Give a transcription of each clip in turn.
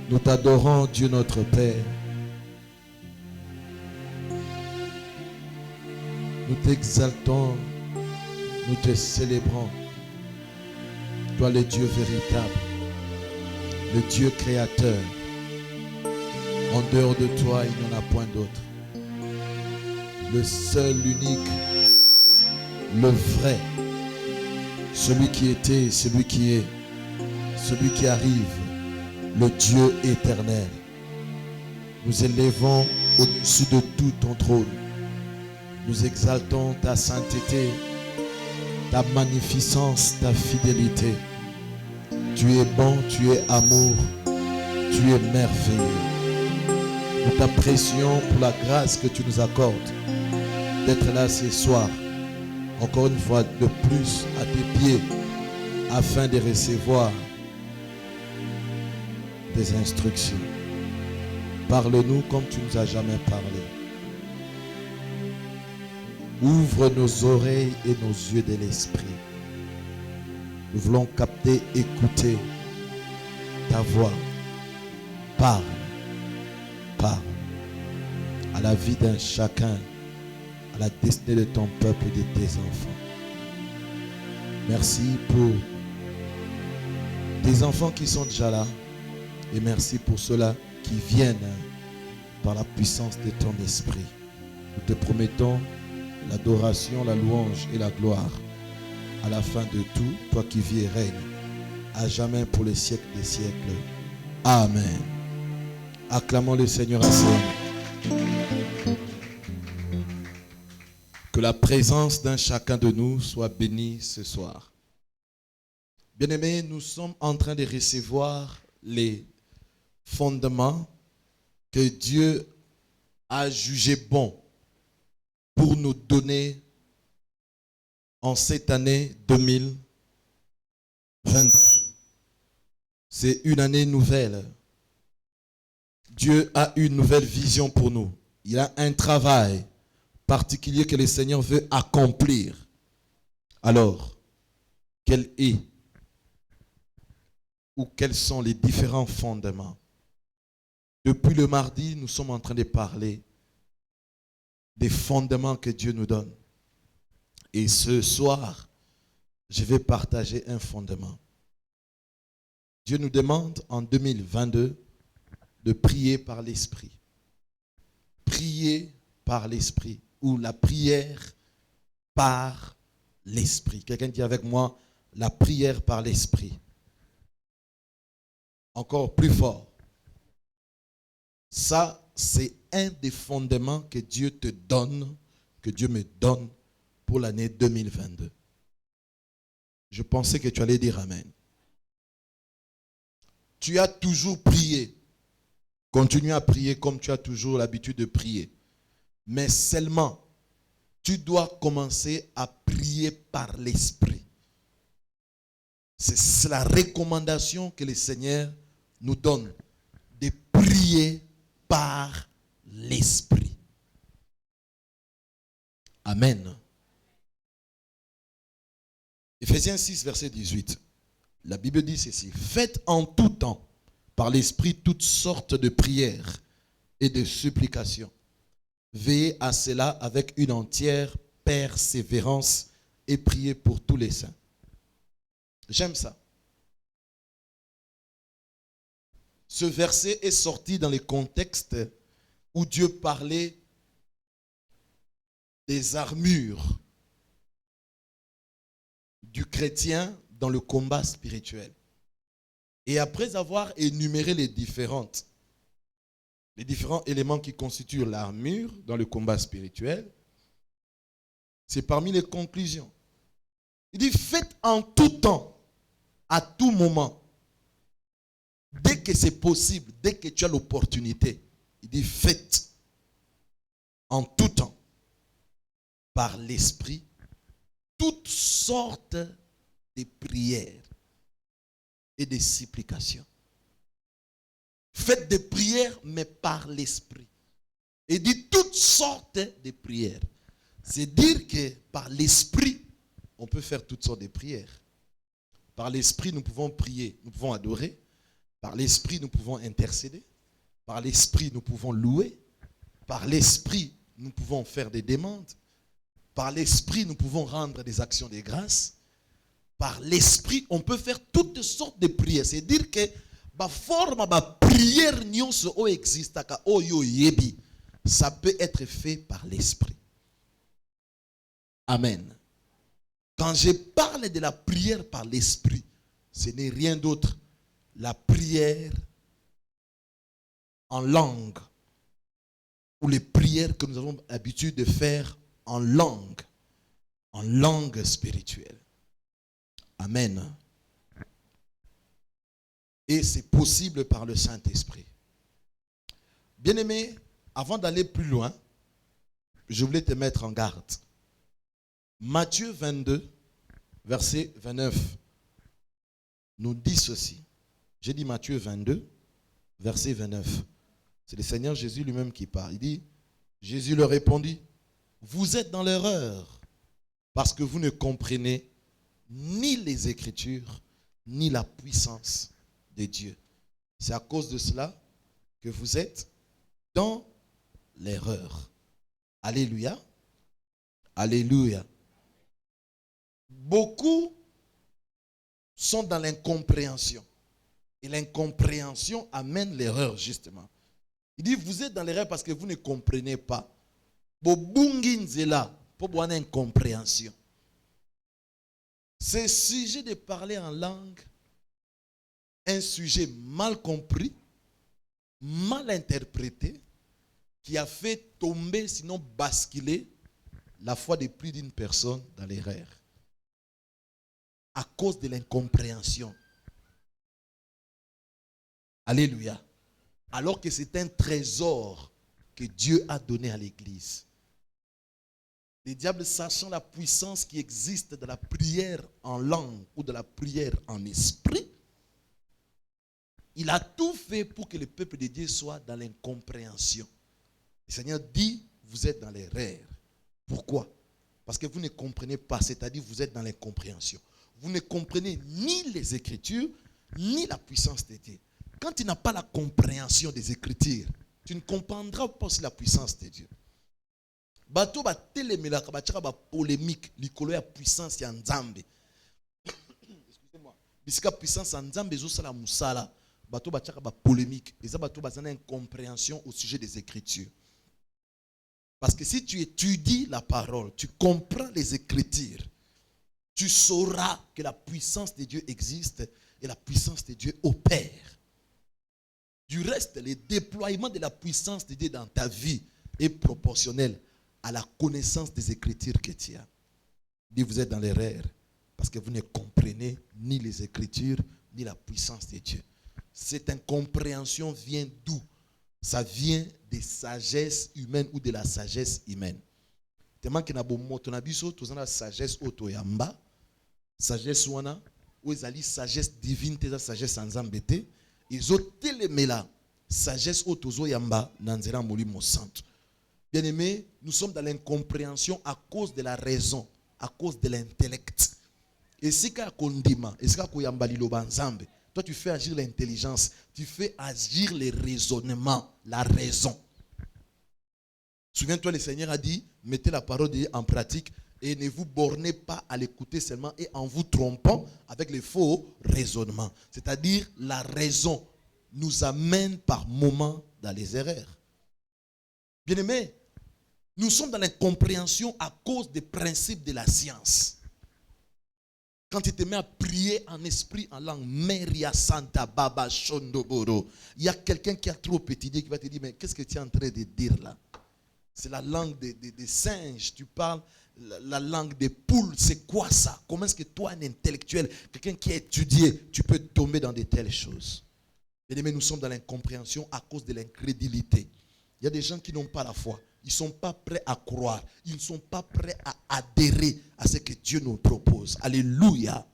Nous t'adorons, Dieu notre Père. Nous t'exaltons, nous te célébrons. Toi le Dieu véritable, le Dieu créateur. En dehors de toi, il n'y en a point d'autre. Le seul, l'unique, le vrai, celui qui était, celui qui est, celui qui arrive, le Dieu éternel. Nous élevons au-dessus de tout ton trône. Nous exaltons ta sainteté, ta magnificence, ta fidélité. Tu es bon, tu es amour, tu es merveilleux. Nous t'apprécions pour la grâce que tu nous accordes d'être là ce soir, encore une fois de plus à tes pieds, afin de recevoir des instructions. Parle-nous comme tu nous as jamais parlé. Ouvre nos oreilles et nos yeux de l'esprit. Nous voulons capter, écouter ta voix. Parle, parle à la vie d'un chacun, à la destinée de ton peuple et de tes enfants. Merci pour tes enfants qui sont déjà là et merci pour ceux-là qui viennent par la puissance de ton esprit. Nous te promettons l'adoration, la louange et la gloire à la fin de tout, toi qui vis et règnes à jamais pour les siècles des siècles. Amen. Acclamons le Seigneur ensemble. Que la présence d'un chacun de nous soit bénie ce soir. Bien-aimés, nous sommes en train de recevoir les fondements que Dieu a jugé bon pour nous donner en cette année 2022. C'est une année nouvelle. Dieu a une nouvelle vision pour nous. Il a un travail particulier que le Seigneur veut accomplir. Alors, quel est ou quels sont les différents fondements? Depuis le mardi, nous sommes en train de parler des fondements que Dieu nous donne. Et ce soir, je vais partager un fondement. Dieu nous demande en 2022 de prier par l'Esprit. Prier par l'Esprit ou la prière par l'Esprit. Quelqu'un dit avec moi, la prière par l'Esprit. Encore plus fort. Ça, c'est un des fondements que Dieu te donne, que Dieu me donne pour l'année 2022. Je pensais que tu allais dire Amen. Tu as toujours prié. Continue à prier comme tu as toujours l'habitude de prier. Mais seulement, tu dois commencer à prier par l'Esprit. C'est la recommandation que le Seigneur nous donne, de prier par l'Esprit. Amen. Ephésiens 6, verset 18. La Bible dit ceci. Faites en tout temps, par l'Esprit, toutes sortes de prières et de supplications. Veillez à cela avec une entière persévérance et priez pour tous les saints. J'aime ça. Ce verset est sorti dans le contexte où Dieu parlait des armures du chrétien dans le combat spirituel. Et après avoir énuméré les différents éléments qui constituent l'armure dans le combat spirituel, c'est parmi les conclusions. Il dit, faites en tout temps, à tout moment, dès que c'est possible, dès que tu as l'opportunité, il dit, faites en tout temps, par l'Esprit, toutes sortes de prières et de supplications. Faites des prières, mais par l'Esprit. Et dit toutes sortes de prières. C'est dire que par l'Esprit, on peut faire toutes sortes de prières. Par l'Esprit, nous pouvons prier, nous pouvons adorer. Par l'esprit, nous pouvons intercéder. Par l'esprit, nous pouvons louer. Par l'esprit, nous pouvons faire des demandes. Par l'esprit, nous pouvons rendre des actions de grâce. Par l'esprit, on peut faire toutes sortes de prières. C'est-à-dire que la forme de prière existe, ça peut être fait par l'esprit. Amen. Quand je parle de la prière par l'esprit, ce n'est rien d'autre. La prière en langue, ou les prières que nous avons l'habitude de faire en langue spirituelle. Amen. Et c'est possible par le Saint-Esprit. Bien-aimé, avant d'aller plus loin, je voulais te mettre en garde. Matthieu 22, verset 29, nous dit ceci. J'ai dit Matthieu 22, verset 29. C'est le Seigneur Jésus lui-même qui parle. Il dit, Jésus leur répondit, vous êtes dans l'erreur parce que vous ne comprenez ni les Écritures, ni la puissance de Dieu. C'est à cause de cela que vous êtes dans l'erreur. Alléluia. Alléluia. Beaucoup sont dans l'incompréhension. Et l'incompréhension amène l'erreur, justement. Il dit, vous êtes dans l'erreur parce que vous ne comprenez pas. Pour une incompréhension. C'est sujet de parler en langue, un sujet mal compris, mal interprété, qui a fait tomber, sinon basculer, la foi de plus d'une personne dans l'erreur. À cause de l'incompréhension. Alléluia. Alors que c'est un trésor que Dieu a donné à l'Église. Les diables, sachant la puissance qui existe de la prière en langue ou de la prière en esprit, il a tout fait pour que le peuple de Dieu soit dans l'incompréhension. Le Seigneur dit, vous êtes dans l'erreur. Pourquoi? Parce que vous ne comprenez pas, c'est-à-dire vous êtes dans l'incompréhension. Vous ne comprenez ni les Écritures, ni la puissance de Dieu. Quand tu n'as pas la compréhension des Écritures, tu ne comprendras pas aussi la puissance de Dieu. Bato ba telemelaka ba tshaka ba polémique likolo ya puissance ya Nzambe. Excusez-moi. Bisika puissance ya Nzambe zo sala musala, bato ba tshaka ba polémique, eza bato bazana incompréhension au sujet des Écritures. Parce que si tu étudies la parole, tu comprends les Écritures, tu sauras que la puissance de Dieu existe et la puissance de Dieu opère. Du reste, le déploiement de la puissance de Dieu dans ta vie est proportionnel à la connaissance des Écritures que tu as. Dit, vous êtes dans l'erreur parce que vous ne comprenez ni les Écritures ni la puissance de Dieu. Cette incompréhension vient d'où? Ça vient des sagesses humaines ou de la sagesse humaine. Tellement que na bomoto na biso tozana sagesse otoyamba, sagesse wana ou ezali sagesse divine te sagesse Nzambe te, ezotelemela sagesse otozoyamba na nzela molimo santo. Bien-aimés, nous sommes dans l'incompréhension à cause de la raison, à cause de l'intellect. Et si ka kondima, et si ka koyamba liloba Nzambe, toi tu fais agir l'intelligence, tu fais agir le raisonnement, la raison. Souviens-toi, le Seigneur a dit, mettez la parole de Dieu en pratique et ne vous bornez pas à l'écouter seulement et en vous trompant avec les faux raisonnements. C'est-à-dire, la raison nous amène par moments dans les erreurs. Bien-aimés, nous sommes dans l'incompréhension à cause des principes de la science. Quand tu te mets à prier en esprit, en langue, Meria Santa Baba Shondoboro, il y a quelqu'un qui a trop étudié qui va te dire, mais qu'est-ce que tu es en train de dire là? C'est la langue des singes, tu parles la langue des poules, c'est quoi ça? Comment est-ce que toi, un intellectuel, quelqu'un qui a étudié, tu peux tomber dans de telles choses? Bien-aimés, nous sommes dans l'incompréhension à cause de l'incrédulité. Il y a des gens qui n'ont pas la foi. Ils ne sont pas prêts à croire. Ils ne sont pas prêts à adhérer à ce que Dieu nous propose. Alléluia.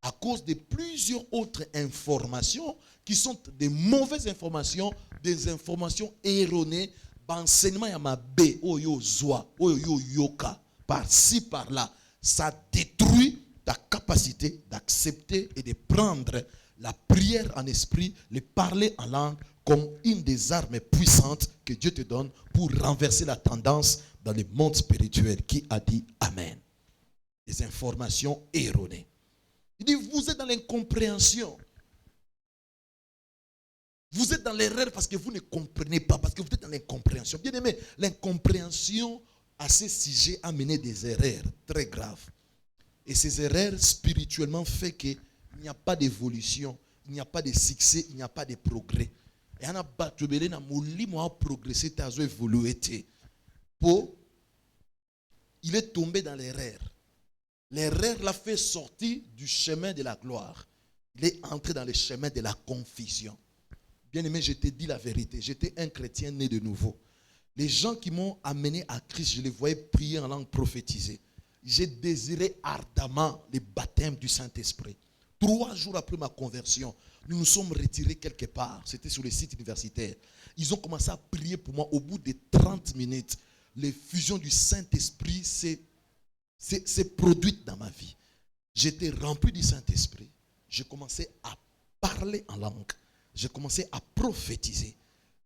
À cause de plusieurs autres informations qui sont des mauvaises informations, des informations erronées, enseignement yamabe, oyo zoa, oyo yoka, par-ci, par-là. Ça détruit ta capacité d'accepter et de prendre la prière en esprit, le parler en langue comme une des armes puissantes que Dieu te donne pour renverser la tendance dans le monde spirituel. Qui a dit Amen? Des informations erronées. Il dit, vous êtes dans l'incompréhension. Vous êtes dans l'erreur parce que vous ne comprenez pas, parce que vous êtes dans l'incompréhension. Bien aimé, l'incompréhension à ces sujets a mené des erreurs très graves. Et ces erreurs spirituellement fait qu'il n'y a pas d'évolution, il n'y a pas de succès, il n'y a pas de progrès. Et on a battu na moli mo progressé, t'as évolué. Il est tombé dans l'erreur. L'erreur l'a fait sortir du chemin de la gloire. Il est entré dans le chemin de la confusion. Bien-aimé, je te dis la vérité. J'étais un chrétien né de nouveau. Les gens qui m'ont amené à Christ, je les voyais prier en langue prophétisée. J'ai désiré ardemment le baptême du Saint-Esprit. 3 jours après ma conversion, nous nous sommes retirés quelque part. C'était sur le site universitaire. Ils ont commencé à prier pour moi. Au bout de 30 minutes, l'effusion du Saint-Esprit s'est produite dans ma vie. J'étais rempli du Saint-Esprit. J'ai commencé à parler en langue. J'ai commencé à prophétiser.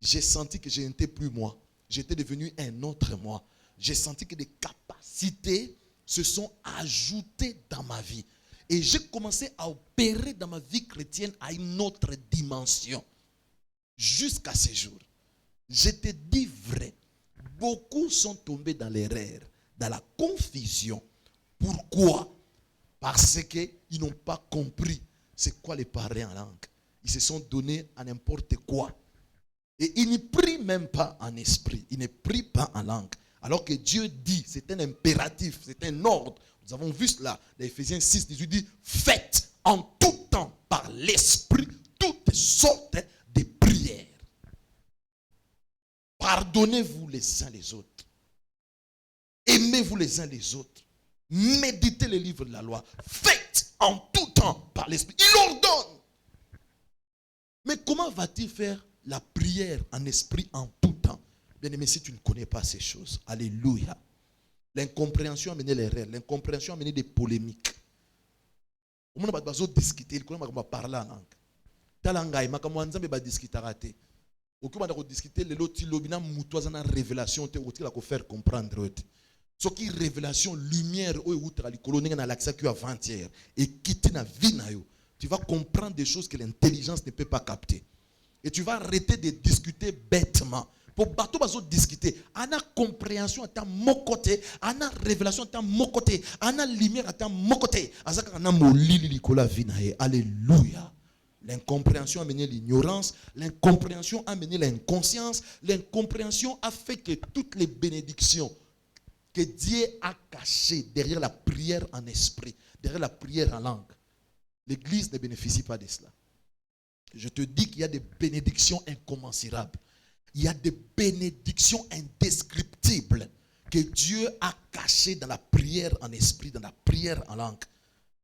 J'ai senti que je n'étais plus moi. J'étais devenu un autre moi. J'ai senti que des capacités se sont ajoutées dans ma vie. Et j'ai commencé à opérer dans ma vie chrétienne à une autre dimension. Jusqu'à ce jour. Je te dis vrai. Beaucoup sont tombés dans l'erreur, dans la confusion. Pourquoi? Parce qu'ils n'ont pas compris c'est quoi les parler en langue. Ils se sont donnés à n'importe quoi. Et ils ne prient même pas en esprit. Ils ne prient pas en langue. Alors que Dieu dit, c'est un impératif, c'est un ordre. Nous avons vu cela dans Ephésiens 6, 18 dit, faites en tout temps par l'esprit toutes sortes de prières. Pardonnez-vous les uns les autres. Aimez-vous les uns les autres. Méditez les livres de la loi. Faites en tout temps par l'esprit. Il ordonne. Mais comment va-t-il faire la prière en esprit en tout temps? Bien aimé, si tu ne connais pas ces choses, alléluia. L'incompréhension a mené l'erreur. L'incompréhension a mené des polémiques. On va discuter, on va parler en langue. Talangay, makamuanzambe ba discuter raté. Okuma da discuter le loti lobina mutoza na révélation te otila ko faire comprendre. Ce qui révélation lumière o outra likolo ninga na l'accès que avant-hier et quitter na vie na yo. Tu vas comprendre des choses que l'intelligence ne peut pas capter. Et tu vas arrêter de discuter bêtement. Pour bateau bazo discuter, ana compréhension à ta mon côté, ana révélation à ta mon côté, ana lumière à ta mon côté. Azaka na molili likola vinae. Alléluia. L'incompréhension a mené l'ignorance, l'incompréhension a mené l'inconscience, l'incompréhension a fait que toutes les bénédictions que Dieu a cachées derrière la prière en esprit, derrière la prière en langue, l'Église ne bénéficie pas de cela. Je te dis qu'il y a des bénédictions incommensurables. Il y a des bénédictions indescriptibles que Dieu a cachées dans la prière en esprit, dans la prière en langue.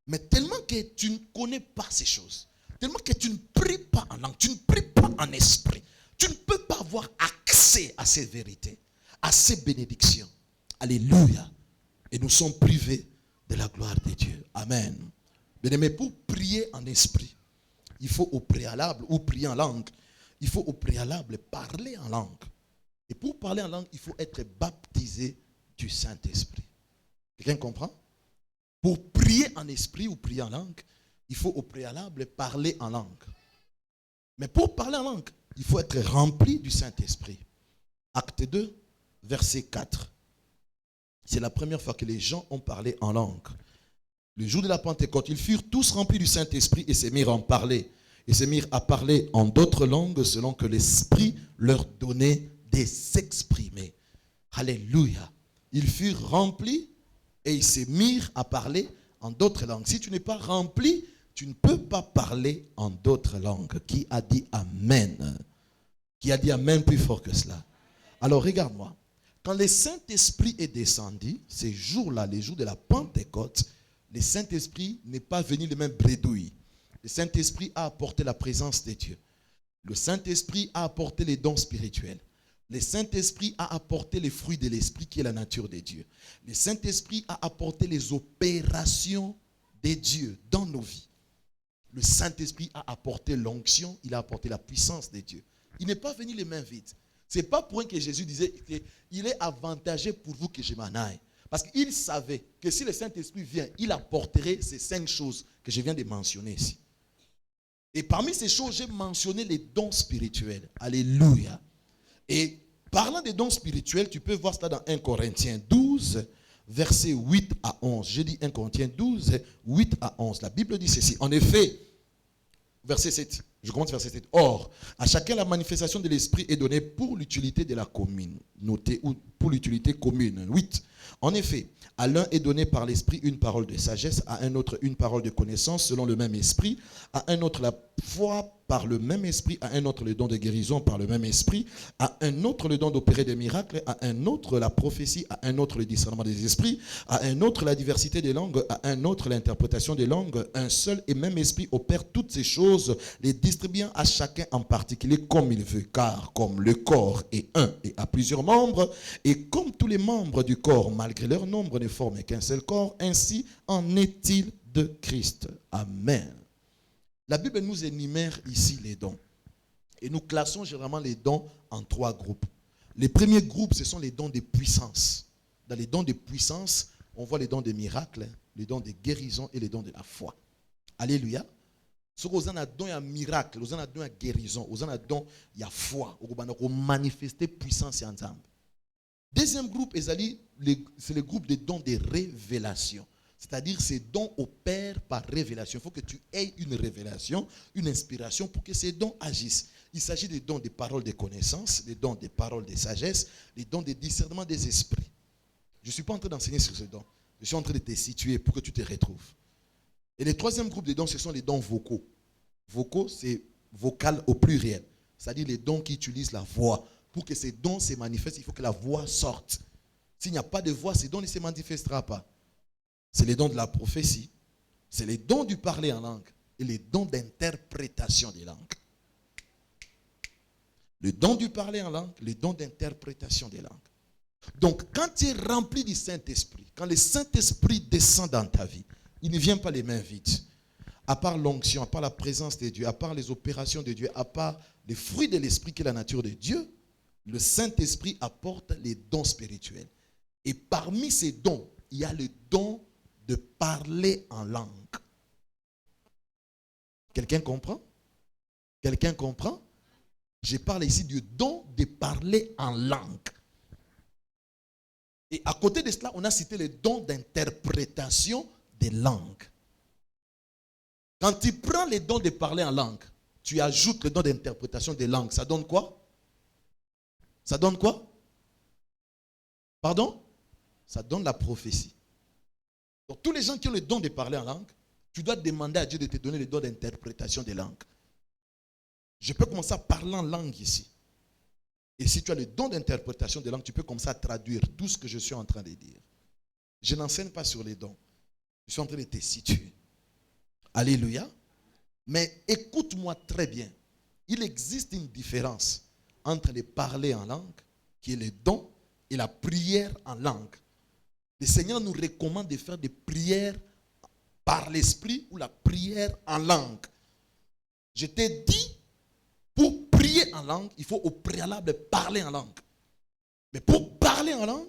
Mais tellement que tu ne connais pas ces choses, tellement que tu ne pries pas en langue, tu ne pries pas en esprit, tu ne peux pas avoir accès à ces vérités, à ces bénédictions. Alléluia. Et nous sommes privés de la gloire de Dieu. Amen. Bien-aimés, pour prier en esprit, il faut au préalable, ou prier en langue, il faut au préalable parler en langue. Et pour parler en langue, il faut être baptisé du Saint-Esprit. Quelqu'un comprend? Pour prier en esprit ou prier en langue, il faut au préalable parler en langue. Mais pour parler en langue, il faut être rempli du Saint-Esprit. Acte 2, verset 4. C'est la première fois que les gens ont parlé en langue. Le jour de la Pentecôte, ils furent tous remplis du Saint-Esprit et se mirent à en parler. Et se mirent à parler en d'autres langues selon que l'Esprit leur donnait de s'exprimer. Alléluia. Ils furent remplis et ils se mirent à parler en d'autres langues. Si tu n'es pas rempli, tu ne peux pas parler en d'autres langues. Qui a dit Amen? Qui a dit Amen plus fort que cela? Alors regarde-moi. Quand le Saint-Esprit est descendu, ces jours-là, les jours de la Pentecôte, le Saint-Esprit n'est pas venu le même bredouille. Le Saint-Esprit a apporté la présence de Dieu. Le Saint-Esprit a apporté les dons spirituels. Le Saint-Esprit a apporté les fruits de l'Esprit qui est la nature de Dieu. Le Saint-Esprit a apporté les opérations de Dieu dans nos vies. Le Saint-Esprit a apporté l'onction, il a apporté la puissance de Dieu. Il n'est pas venu les mains vides. Ce n'est pas pour rien que Jésus disait qu'il est avantageux pour vous que je m'en aille. Parce qu'il savait que si le Saint-Esprit vient, il apporterait ces 5 choses que je viens de mentionner ici. Et parmi ces choses, j'ai mentionné les dons spirituels. Alléluia. Et parlant des dons spirituels, tu peux voir cela dans 1 Corinthiens 12, versets 8 à 11. J'ai dit 1 Corinthiens 12, 8 à 11. La Bible dit ceci. En effet, verset 7. Je commence verset 7. Or, à chacun la manifestation de l'Esprit est donnée pour l'utilité de la commune. Notez, ou pour l'utilité commune. 8. En effet, à l'un est donné par l'Esprit une parole de sagesse, à un autre une parole de connaissance selon le même Esprit, à un autre la foi par le même Esprit, à un autre le don de guérison par le même Esprit, à un autre le don d'opérer des miracles, à un autre la prophétie, à un autre le discernement des esprits, à un autre la diversité des langues, à un autre l'interprétation des langues. Un seul et même Esprit opère toutes ces choses, les distribuant à chacun en particulier comme il veut. Car comme le corps est un et a plusieurs membres, et comme tous les membres du corps, malgré leur nombre, ne forment qu'un seul corps, ainsi en est-il de Christ. Amen. La Bible nous énumère ici les dons. Et nous classons généralement les dons en 3 groupes. Les premiers groupes, ce sont les dons de puissance. Dans les dons de puissance, on voit les dons des miracles, les dons de guérison et les dons de la foi. Alléluia. Ce qu'on a don, il y a miracle, on a don, il y a guérison, on a don, il y a foi, on manifester puissance et ensemble. Deuxième groupe, c'est le groupe des dons de révélation. C'est-à-dire ces dons opèrent par révélation. Il faut que tu aies une révélation, une inspiration pour que ces dons agissent. Il s'agit des dons des paroles de connaissance, des dons des paroles de sagesse, des dons de discernement des esprits. Je ne suis pas en train d'enseigner sur ces dons. Je suis en train de te situer pour que tu te retrouves. Et le troisième groupe de dons, ce sont les dons vocaux. Vocaux, c'est vocal au pluriel. C'est-à-dire les dons qui utilisent la voix. Pour que ces dons se manifestent, il faut que la voix sorte. S'il n'y a pas de voix, ces dons ne se manifesteront pas. C'est les dons de la prophétie, c'est les dons du parler en langue et les dons d'interprétation des langues. Le don du parler en langue, les dons d'interprétation des langues. Donc, quand tu es rempli du Saint-Esprit, quand le Saint-Esprit descend dans ta vie, il ne vient pas les mains vides. À part l'onction, à part la présence de Dieu, à part les opérations de Dieu, à part les fruits de l'Esprit qui est la nature de Dieu, le Saint-Esprit apporte les dons spirituels. Et parmi ces dons, il y a le don de parler en langue. Quelqu'un comprend? Quelqu'un comprend? Je parle ici du don de parler en langue. Et à côté de cela, on a cité le don d'interprétation des langues. Quand tu prends les dons de parler en langue, tu ajoutes le don d'interprétation des langues, ça donne quoi? Ça donne quoi? Pardon? Ça donne la prophétie. Donc, tous les gens qui ont le don de parler en langue, tu dois demander à Dieu de te donner le don d'interprétation des langues. Je peux commencer à parler en langue ici. Et si tu as le don d'interprétation des langues, tu peux commencer à traduire tout ce que je suis en train de dire. Je n'enseigne pas sur les dons. Je suis en train de te situer. Alléluia. Mais écoute-moi très bien. Il existe une différence entre le parler en langue, qui est le don, et la prière en langue. Le Seigneur nous recommande de faire des prières par l'esprit ou la prière en langue. Je t'ai dit, pour prier en langue, il faut au préalable parler en langue. Mais pour parler en langue,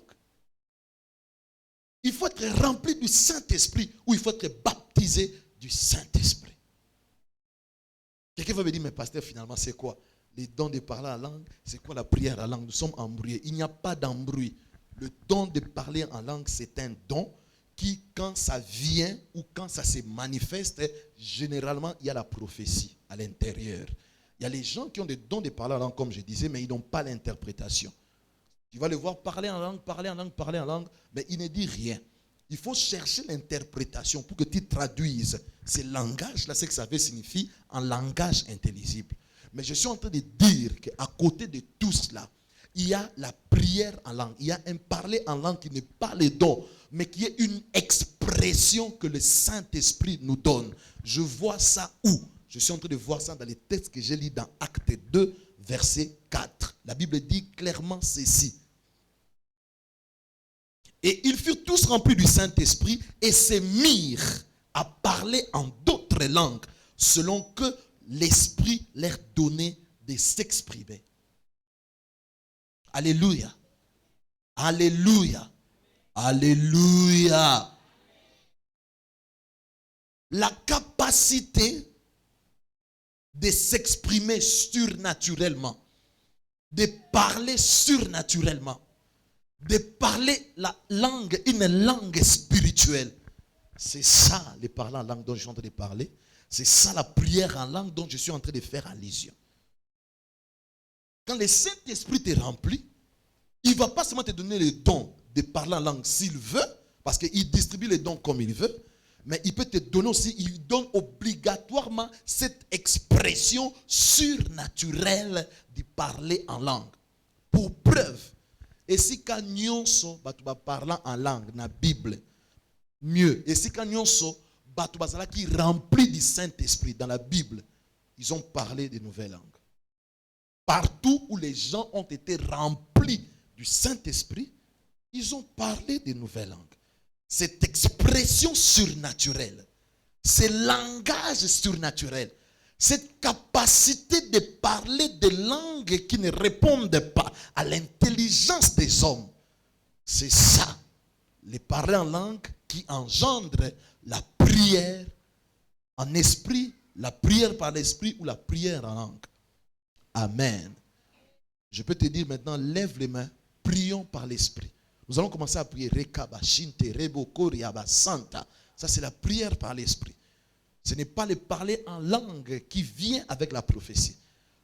il faut être rempli du Saint-Esprit ou il faut être baptisé du Saint-Esprit. Quelqu'un va me dire, mais pasteur, finalement, c'est quoi? Les dons de parler en langue, c'est quoi la prière en langue? Nous sommes embrouillés. Il n'y a pas d'embrouille. Le don de parler en langue, c'est un don qui, quand ça vient ou quand ça se manifeste, généralement, il y a la prophétie à l'intérieur. Il y a les gens qui ont des dons de parler en langue, comme je disais, mais ils n'ont pas l'interprétation. Tu vas le voir parler en langue, mais il ne dit rien. Il faut chercher l'interprétation pour que tu traduises ces langages-là, ce que ça veut signifier en langage intelligible. Mais je suis en train de dire qu'à côté de tout cela, il y a la prière en langue. Il y a un parler en langue qui n'est pas le don, mais qui est une expression que le Saint-Esprit nous donne. Je vois ça où? Je suis en train de voir ça dans les textes que j'ai lus dans Acte 2, verset 4. La Bible dit clairement ceci. Et ils furent tous remplis du Saint-Esprit et se mirent à parler en d'autres langues, selon que l'Esprit leur donnait de s'exprimer. Alléluia. Alléluia. Alléluia. La capacité de s'exprimer surnaturellement, de parler surnaturellement, de parler une langue spirituelle. C'est ça, les parler en langue dont je suis en train de parler. C'est ça la prière en langue dont je suis en train de faire allusion. Quand le Saint-Esprit te remplit, il ne va pas seulement te donner le don de parler en langue s'il veut, parce qu'il distribue les dons comme il veut, mais il peut te donner aussi, il donne obligatoirement cette expression surnaturelle de parler en langue. Pour preuve, et si quand nyonso batuba parlant en langue na Bible, mieux. Et si quand nyonso batuba zala qui remplit du Saint-Esprit dans la Bible, ils ont parlé de nouvelles langues. Partout où les gens ont été remplis du Saint-Esprit, ils ont parlé de nouvelles langues. Cette expression surnaturelle, ce langage surnaturel, cette capacité de parler des langues qui ne répondent pas à l'intelligence des hommes, c'est ça, les parler en langue qui engendre la prière en esprit, la prière par l'esprit ou la prière en langue. Amen. Je peux te dire maintenant, lève les mains, prions par l'esprit. Nous allons commencer à prier. Ça, c'est la prière par l'esprit. Ce n'est pas le parler en langue qui vient avec la prophétie.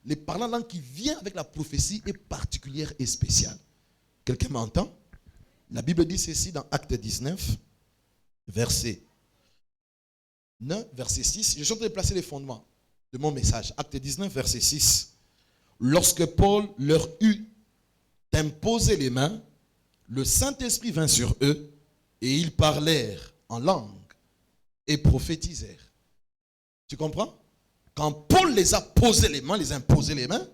Le parler en langue qui vient avec la prophétie est particulière et spéciale. Quelqu'un m'entend? La Bible dit ceci dans Acte 19, verset 9, verset 6. Je suis en train de placer les fondements de mon message. Acte 19, verset 6. Lorsque Paul leur eut imposé les mains, le Saint-Esprit vint sur eux et ils parlèrent en langue et prophétisèrent. Tu comprends? Quand Paul les a posé les mains, les a imposé les mains,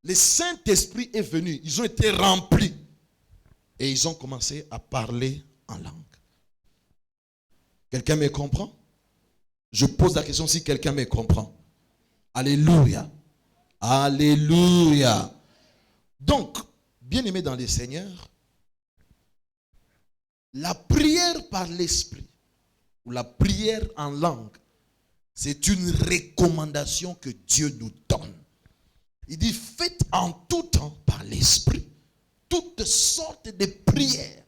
le Saint-Esprit est venu. Ils ont été remplis et ils ont commencé à parler en langue. Quelqu'un me comprend? Je pose la question si quelqu'un me comprend. Alléluia. Alléluia. Donc, bien-aimés dans les Seigneurs, la prière par l'esprit ou la prière en langue, c'est une recommandation que Dieu nous donne. Il dit, faites en tout temps par l'esprit toutes sortes de prières.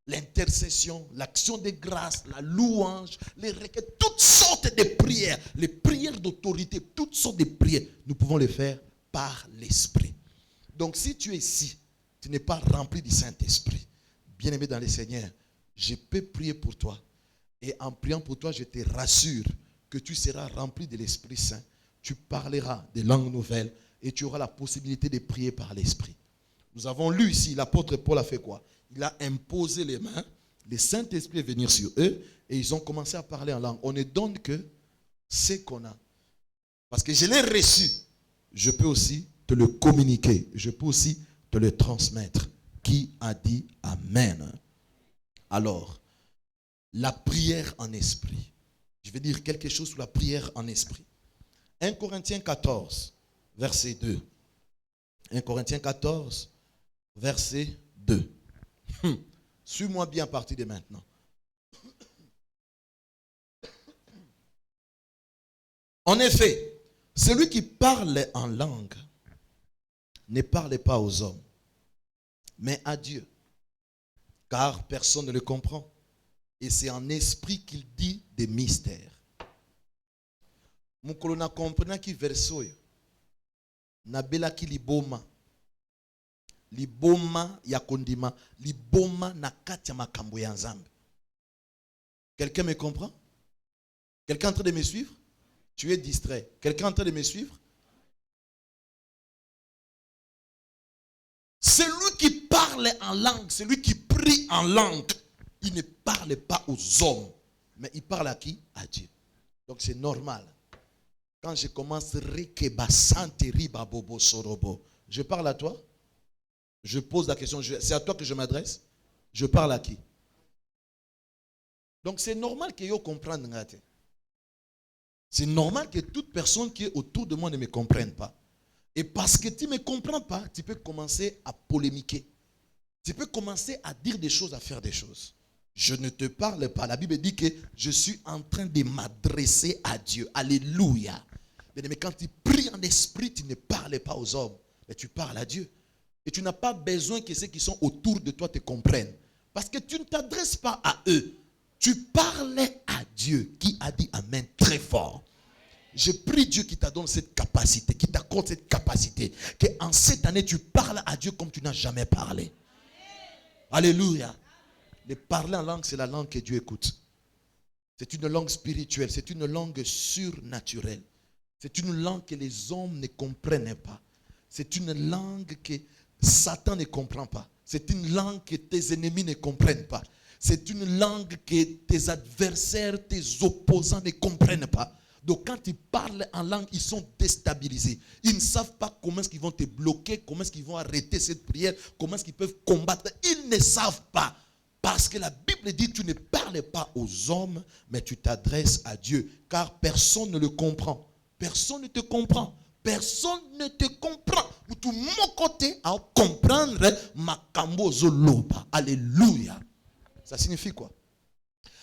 L'intercession, l'action de grâce, la louange, les requêtes, toutes sortes de prières, les prières d'autorité, toutes sortes de prières, nous pouvons les faire par l'esprit. Donc si tu es ici, tu n'es pas rempli du Saint-Esprit, bien-aimé dans les Seigneurs, je peux prier pour toi. Et en priant pour toi, je te rassure que tu seras rempli de l'Esprit Saint. Tu parleras des langues nouvelles et tu auras la possibilité de prier par l'Esprit. Nous avons lu ici, l'apôtre Paul a fait quoi? Il a imposé les mains, le Saint-Esprit est venu sur eux et ils ont commencé à parler en langue. On ne donne que ce qu'on a. Parce que je l'ai reçu, je peux aussi te le communiquer. Je peux aussi te le transmettre. Qui a dit Amen? Alors, la prière en esprit. Je vais dire quelque chose sur la prière en esprit. 1 Corinthiens 14, verset 2. 1 Corinthiens 14, verset 2. Suis-moi bien à partir de maintenant. En effet, celui qui parle en langue ne parle pas aux hommes, mais à Dieu, car personne ne le comprend. Et c'est en esprit qu'il dit des mystères. Mukolo na comprena ki versoyo. Na bela ki liboma. Liboma ya kondima. Liboma na kati ya makambo ya nzambe. Quelqu'un me comprend? Quelqu'un est en train de me suivre? Tu es distrait. Quelqu'un est en train de me suivre? Celui qui parle en langue, celui qui prie en langue, il ne parle pas aux hommes, mais il parle à qui? À Dieu. Donc c'est normal. Quand je commence, je parle à toi. Je pose la question, c'est à toi que je m'adresse. Je parle à qui? Donc c'est normal que vous compreniez. C'est normal que toute personne qui est autour de moi ne me comprenne pas. Et parce que tu ne me comprends pas, tu peux commencer à polémiquer. Tu peux commencer à dire des choses, à faire des choses. Je ne te parle pas. La Bible dit que je suis en train de m'adresser à Dieu. Alléluia. Mais quand tu pries en esprit, tu ne parles pas aux hommes, mais tu parles à Dieu. Et tu n'as pas besoin que ceux qui sont autour de toi te comprennent. Parce que tu ne t'adresses pas à eux. Tu parlais à Dieu qui a dit Amen très fort. Je prie Dieu qui t'adonne cette capacité, qui t'accorde cette capacité, qu'en cette année tu parles à Dieu comme tu n'as jamais parlé. Alléluia. Le parler en langue, c'est la langue que Dieu écoute. C'est une langue spirituelle, c'est une langue surnaturelle. C'est une langue que les hommes ne comprennent pas. C'est une langue que Satan ne comprend pas. C'est une langue que tes ennemis ne comprennent pas. C'est une langue que tes adversaires, tes opposants ne comprennent pas. Donc quand ils parlent en langue, ils sont déstabilisés. Ils ne savent pas comment est-ce qu'ils vont te bloquer, comment est-ce qu'ils vont arrêter cette prière, comment est-ce qu'ils peuvent combattre. Ils ne savent pas. Parce que la Bible dit, tu ne parles pas aux hommes, mais tu t'adresses à Dieu. Car personne ne le comprend. Personne ne te comprend. Personne ne te comprend. Ou tout mon côté à comprendre makambo zoloba. Alléluia. Ça signifie quoi?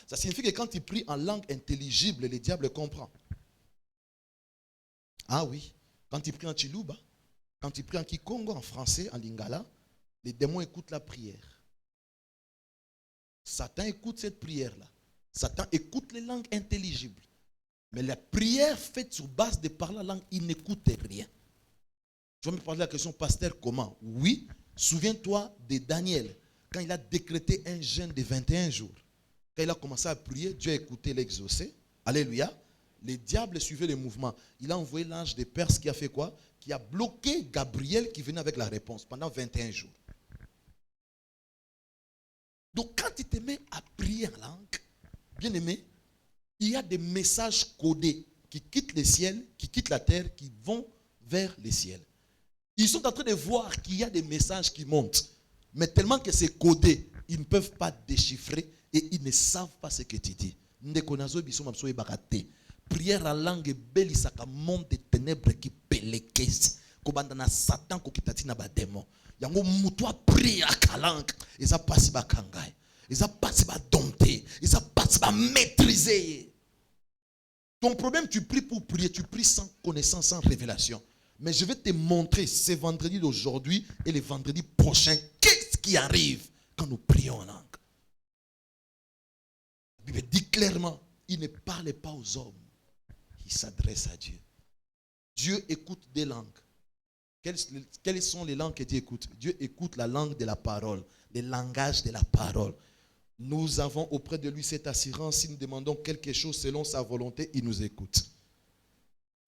Ça signifie que quand tu pries en langue intelligible, le diable comprend. Ah oui. Quand tu pries en Chiluba, quand tu pries en Kikongo, en français, en lingala, les démons écoutent la prière. Satan écoute cette prière-là. Satan écoute les langues intelligibles. Mais la prière faite sur base de parler la langue, il n'écoute rien. Je vais me poser la question, pasteur, comment? Oui, souviens-toi de Daniel, quand il a décrété un jeûne de 21 jours. Quand il a commencé à prier, Dieu a écouté l'exaucé. Alléluia. Les diables suivaient le mouvement. Il a envoyé l'ange de Perse qui a fait quoi? Qui a bloqué Gabriel qui venait avec la réponse pendant 21 jours. Donc quand tu te mets à prier en langue, bien aimé, il y a des messages codés qui quittent le ciel, qui quittent la terre, qui vont vers le ciel. Ils sont en train de voir qu'il y a des messages qui montent. Mais tellement que c'est codé, ils ne peuvent pas déchiffrer et ils ne savent pas ce que tu dis. Prière en langue belle, ça monte des ténèbres qui pelekes. Kobandana Satan ko kitati na ba démon. Yango mutu a prier à langue et ça passe ba kangai. Et ça passe ba dompter, et ça passe ba maîtriser. Ton problème, tu pries pour prier, tu pries sans connaissance, sans révélation. Mais je vais te montrer ce vendredi d'aujourd'hui et le vendredi prochain, qu'est-ce qui arrive quand nous prions en langue. La Bible dit clairement, il ne parle pas aux hommes, il s'adresse à Dieu. Dieu écoute des langues. Quelles sont les langues que Dieu écoute? Dieu écoute la langue de la parole, le langage de la parole. Nous avons auprès de lui cette assurance, si nous demandons quelque chose selon sa volonté, il nous écoute.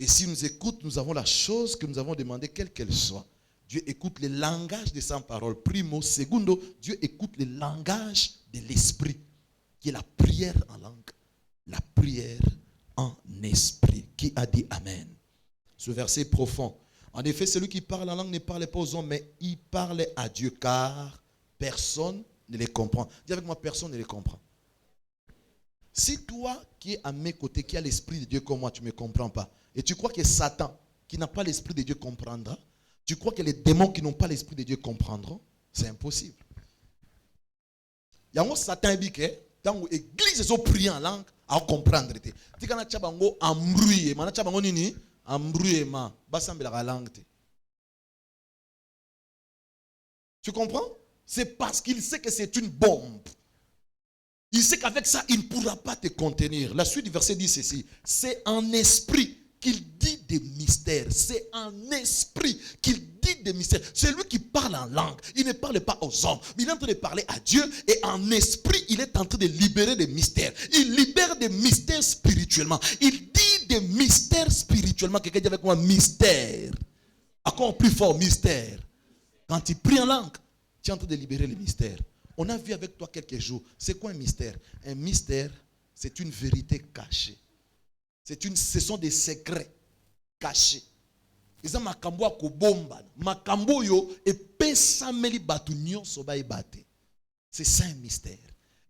Et s'il nous écoute, nous avons la chose que nous avons demandé, quelle qu'elle soit. Dieu écoute le langage de sa parole. Primo, secondo, Dieu écoute le langage de l'esprit, qui est la prière en langue, la prière en esprit. Qui a dit Amen? Ce verset est profond. En effet, celui qui parle en langue ne parle pas aux hommes, mais il parle à Dieu, car personne ne les comprend. Dis avec moi, personne ne les comprend. Si toi qui es à mes côtés, qui a l'esprit de Dieu comme moi, tu ne me comprends pas, et tu crois que Satan, qui n'a pas l'esprit de Dieu, comprendra, tu crois que les démons qui n'ont pas l'esprit de Dieu comprendront, c'est impossible. Il y a un Satan qui dit, dans l'église, ils ont prié en langue, à comprendre. Tu quand tu as embrouillé, tu as embrouillé, tu comprends? C'est parce qu'il sait que c'est une bombe. Il sait qu'avec ça, il ne pourra pas te contenir. La suite du verset dit ceci. C'est en esprit qu'il dit des mystères. C'est en esprit qu'il dit des mystères. C'est lui qui parle en langue. Il ne parle pas aux hommes. Il est en train de parler à Dieu. Et en esprit, il est en train de libérer des mystères. Il libère des mystères spirituellement. Il dit des mystères spirituellement. Quelqu'un dit avec moi, mystère. Encore plus fort, mystère. Quand tu pries en langue, tu es en train de libérer les mystères. On a vu avec toi quelques jours. C'est quoi un mystère? Un mystère, c'est une vérité cachée. Ce sont des secrets cachés. C'est ça un mystère.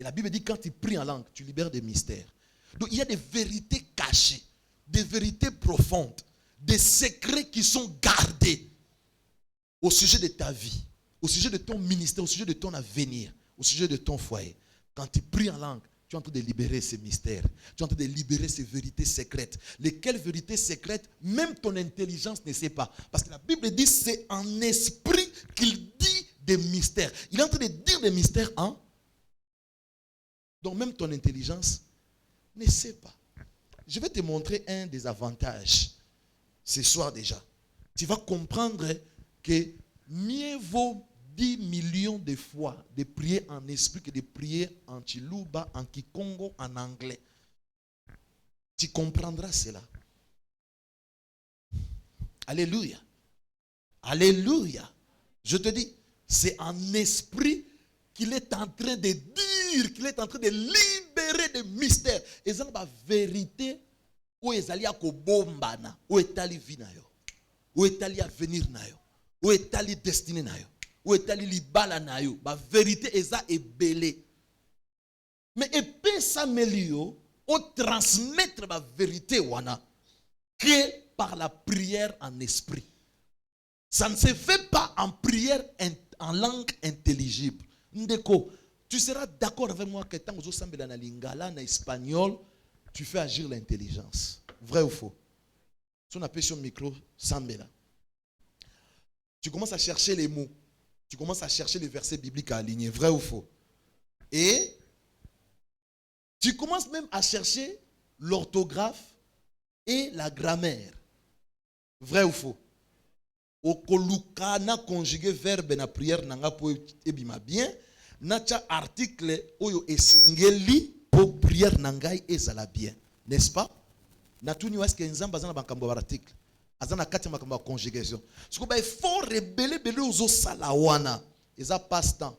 Et la Bible dit quand tu pries en langue, tu libères des mystères. Donc il y a des vérités cachées. des vérités profondes, des secrets qui sont gardés au sujet de ta vie, au sujet de ton ministère, au sujet de ton avenir, au sujet de ton foyer. Quand tu pries en langue, tu es en train de libérer ces mystères. Tu es en train de libérer ces vérités secrètes. Lesquelles vérités secrètes, même ton intelligence ne sait pas. Parce que la Bible dit, c'est en esprit qu'il dit des mystères. Il est en train de dire des mystères en... Donc même ton intelligence ne sait pas. Je vais te montrer un des avantages ce soir déjà. Tu vas comprendre que mieux vaut 10 millions de fois de prier en esprit que de prier en Chiluba, en Kikongo, en anglais. Tu comprendras cela. Alléluia. Alléluia. Je te dis, c'est en esprit qu'il est en train de dire, qu'il est en train de libérer des mystères. Et ça, la vérité, où est allé à Kobombana, où est allé vie na yo, où est allé avenir na yo, où est allé destinée na yo, où est allé libala na yo. La vérité est ça est belée. Mais épée ça melio, au transmettre la vérité wana, que par la prière en esprit. Ça ne se fait pas en prière en langue intelligible. Ndeko, tu seras d'accord avec moi que tant que vous êtes en lingala, en espagnol, tu fais agir l'intelligence. Vrai ou faux? Si on appelle sur le micro, sambela. Tu commences à chercher les mots. Tu commences à chercher les versets bibliques à aligner. Vrai ou faux? Et tu commences même à chercher l'orthographe et la grammaire. Vrai ou faux? Okoluka na conjugué verbe na prière nanga po ebima bien na cha article oyo esengeli po prière nangai ezala bien, n'est-ce pas? Na tuni waske nzamba zana bakambo ba article azana kati makambo ba conjugation siko ba faut rebeller belé ozo salawana eza passe temps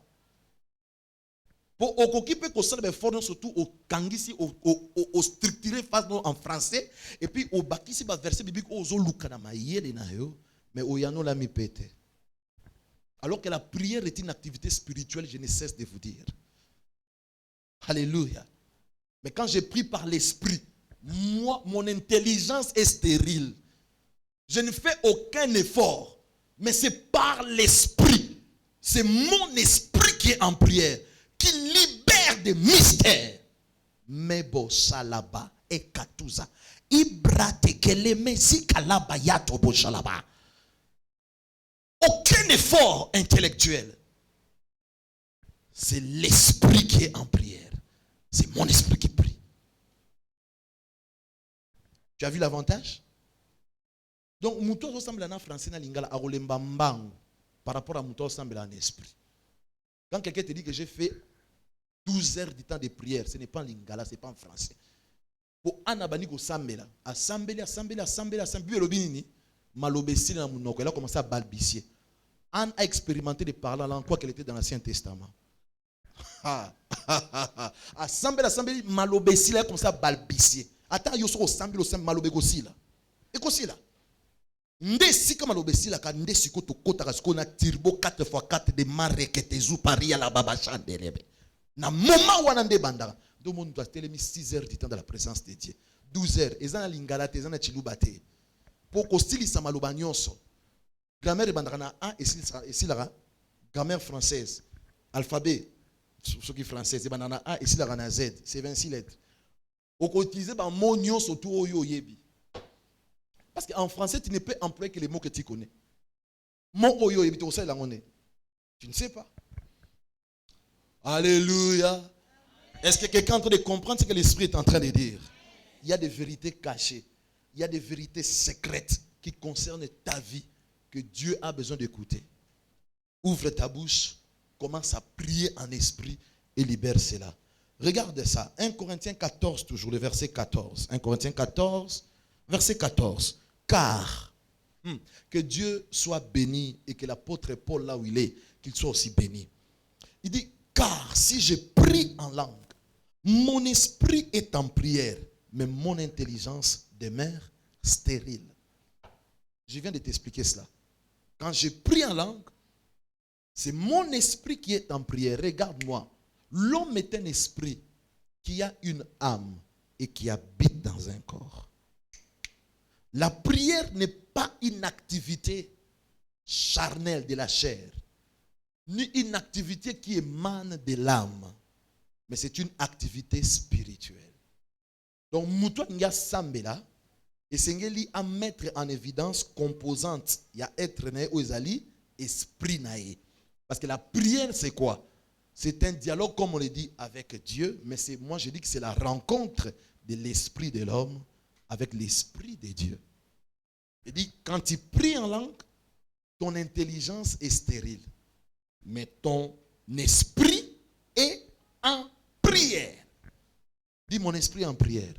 po okokipe ko sala ba effort surtout au kangisi au structurer face en français et puis au bakisi ba verset biblique ozo luka na mayele na yo. Mais Oyano l'a mis pété. Alors que la prière est une activité spirituelle, je ne cesse de vous dire. Alléluia. Mais quand je prie par l'esprit, moi, mon intelligence est stérile. Je ne fais aucun effort. Mais c'est par l'esprit. C'est mon esprit qui est en prière, qui libère des mystères. Mebo salaba et katuza. Ibrate keleme si kalaba yato bo shalaba. Aucun effort intellectuel. C'est l'esprit qui est en prière. C'est mon esprit qui prie. Tu as vu l'avantage? Donc, Mouto ressemble à un français na lingala a rolembambang par rapport à Mouto ressemble à un esprit. Quand quelqu'un te dit que j'ai fait 12 heures du temps de prière, ce n'est pas en lingala, ce n'est pas en français. Pour anabani ko sambela, assembler, malobessi na munoko, elle a commencé à balbutier. Anne a expérimenté de parler en langue quoi qu'elle était dans l'Ancien Testament. Assemblée, malobessi, elle a commencé à balbutier. Attends, yo so assemblée, malobégosi là. Et quoi là? Ndesi comme malobessi là, quand ndesi ko to kota kasko na turbo 4x4 de mareketezu paria la baba chandelebe. Na moment wana nde bandaka. Do monde doit télémi 6 heures du temps dans la présence de Dieu. 12 heures, ezana lingala te, ezana chilubate. Pour kostilisa maloba nyonso. Grammaire bandana A et ici la grammaire française. Alphabet ce qui est français, c'est bandana A et ici la Z, c'est 26 lettres. On peut utiliser un mot nyonso tout oyo yebi. Parce qu'en français, tu ne peux employer que les mots que tu connais. Mot oyo yebi tu sais la monnaie. Tu ne sais pas. Alléluia. Est-ce que quelqu'un est en train de comprendre ce que l'Esprit est en train de dire? Il y a des vérités cachées. Il y a des vérités secrètes qui concernent ta vie que Dieu a besoin d'écouter. Ouvre ta bouche, commence à prier en esprit et libère cela. Regarde ça. 1 Corinthiens 14, toujours le verset 14. 1 Corinthiens 14, verset 14. Car, que Dieu soit béni et que l'apôtre Paul, là où il est, qu'il soit aussi béni. Il dit, car si je prie en langue, mon esprit est en prière, mais mon intelligence demeure stérile. Je viens de t'expliquer cela. Quand je prie en langue, c'est mon esprit qui est en prière. Regarde-moi. L'homme est un esprit qui a une âme et qui habite dans un corps. La prière n'est pas une activité charnelle de la chair, ni une activité qui émane de l'âme, mais c'est une activité spirituelle. Donc, Moutoua Nga Sambela, et Sengeli à mettre en évidence composante, il y a être né ou ezali, esprit naé. Parce que la prière, c'est quoi? C'est un dialogue, comme on le dit, avec Dieu, mais moi je dis que c'est la rencontre de l'esprit de l'homme avec l'esprit de Dieu. Il dit, quand tu pries en langue, ton intelligence est stérile, mais ton esprit est en prière. Dis mon esprit en prière.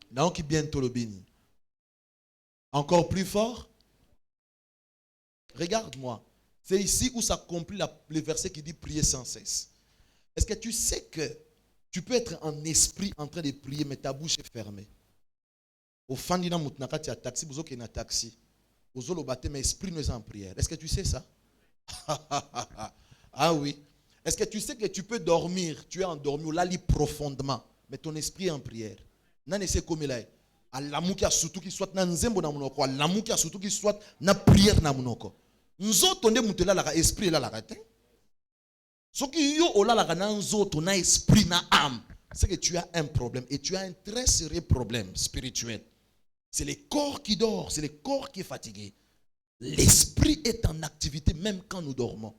Donc, bientôt le béni. Encore plus fort. Regarde-moi. C'est ici où s'accomplit le verset qui dit prier sans cesse. Est-ce que tu sais que tu peux être en esprit en train de prier, mais ta bouche est fermée? Au fin du temps, tu as taxi, vous avez un taxi. Vous avez le baptême, mais l'esprit nous est en prière. Est-ce que tu sais ça? Ah oui. Est-ce que tu sais que tu peux dormir, tu es endormi, ou là, lit profondément, mais ton esprit est en prière? Non, c'est comme il est. L'amour qui a surtout qui soit dans nzembo na munoko, l'amour qui a surtout qui soit na prière na munoko. Nzoto nde mutela la esprit là la raté. Ce qui yo ola la na nzoto na esprit na âme, c'est que tu as un problème et tu as un très sérieux problème spirituel. C'est le corps qui dort, c'est le corps qui est fatigué. L'esprit est en activité même quand nous dormons.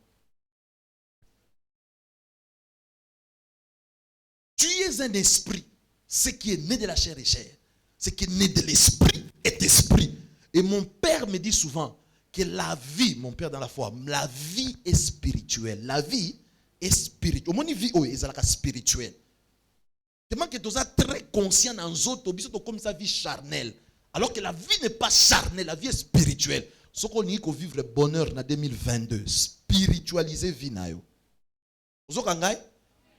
Tu es un esprit. Ce qui est né de la chair est chair. Ce qui est né de l'esprit est esprit. Et mon père me dit souvent que la vie, mon père dans la foi, la vie est spirituelle. La vie est spirituelle. Mon vie est spirituelle. Tellement que tu es très conscient dans les autres, comme sa vie charnelle. Alors que la vie n'est pas charnelle, la vie est spirituelle. Ce qu'on dit qu'on vivre le bonheur en 2022, spiritualiser vie na yo.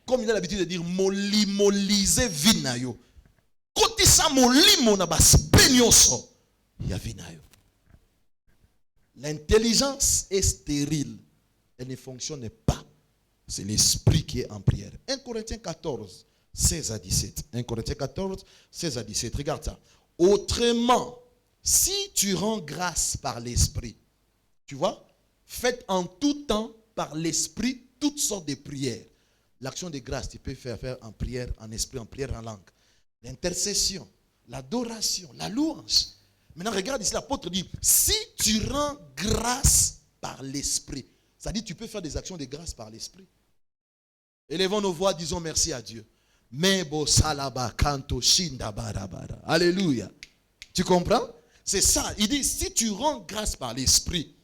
Comme il a l'habitude de dire, molimoliser vie na yo. Quand il sa molimo na bas penyoso, il y a vie na yo. L'intelligence est stérile. Elle ne fonctionne pas. C'est l'esprit qui est en prière. 1 Corinthiens 14, 16 à 17. 1 Corinthiens 14, 16 à 17. Regarde ça. Autrement, si tu rends grâce par l'esprit, tu vois, faites en tout temps par l'esprit toutes sortes de prières. L'action de grâce, tu peux faire en prière, en esprit, en prière, en langue. L'intercession, l'adoration, la louange. Maintenant, regarde ici, l'apôtre dit, si tu rends grâce par l'esprit, ça dit, tu peux faire des actions de grâce par l'esprit. Élevons nos voix, disons merci à Dieu. Mebo salaba kanto shinda barabara. Alléluia. Tu comprends? C'est ça. Il dit, si tu rends grâce par l'esprit,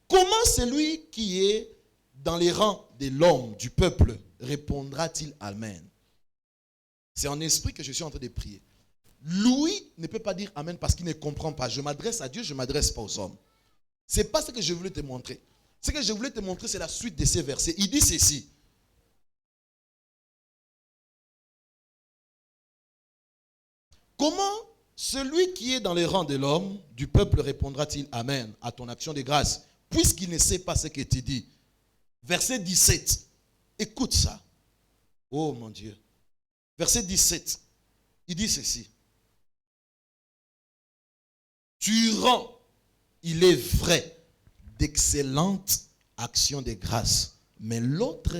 comment celui qui est dans les rangs de l'homme, du peuple, répondra-t-il Amen? C'est en esprit que je suis en train de prier. Lui ne peut pas dire Amen parce qu'il ne comprend pas. Je m'adresse à Dieu, je ne m'adresse pas aux hommes. Ce n'est pas ce que je voulais te montrer. Ce que je voulais te montrer, c'est la suite de ces versets. Il dit ceci. Comment celui qui est dans les rangs de l'homme, du peuple, répondra-t-il Amen à ton action de grâce, puisqu'il ne sait pas ce que tu dis? Verset 17. Écoute ça. Oh mon Dieu. Verset 17. Il dit ceci. Tu rends, il est vrai, d'excellentes actions de grâce, mais l'autre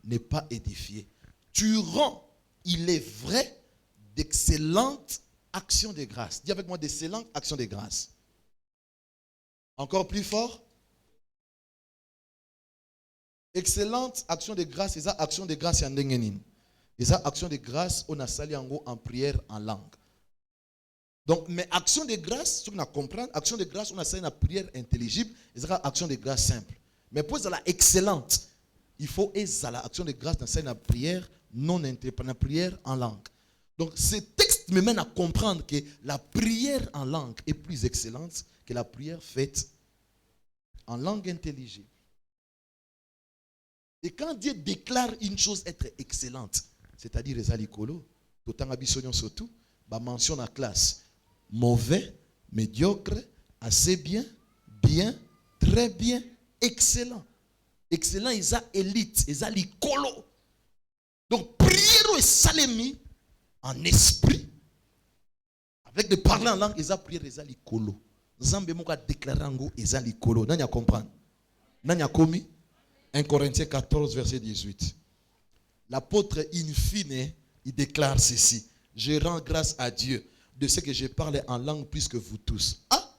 n'est pas édifié. Tu rends, il est vrai, d'excellentes actions de grâce. Dis avec moi, d'excellentes actions de grâce. Encore plus fort. Excellente action de grâce, c'est ça, action de grâce en dengenin. Et ça, action de grâce, on a sali en prière en langue. Donc, mais action de grâce, ce qu'on a compris, action de grâce, on a sali en prière intelligible, et ça, action de grâce simple. Mais pour ça, la excellente, il faut la action de grâce dans une prière non interprétée, prière en langue. Donc, ce texte me mène à comprendre que la prière en langue est plus excellente que la prière faite en langue intelligible. Et quand Dieu déclare une chose être excellente, c'est-à-dire les alikolo, tout en abissonion surtout, bah mention la classe mauvais, médiocre, assez bien, bien, très bien, excellent. Excellent, ils ont élite, ils ont l'icolo. Donc, prière et salemi en esprit, Avec de parler en langue, ils ont prié, ils ont likolo. Zambé moko a déclaré en go, ils ont likolo. Nanya comprendre. Nanya komi. 1 Corinthiens 14, verset 18. L'apôtre, in fine, il déclare ceci. Je rends grâce à Dieu de ce que je parle en langue plus que vous tous. Ah!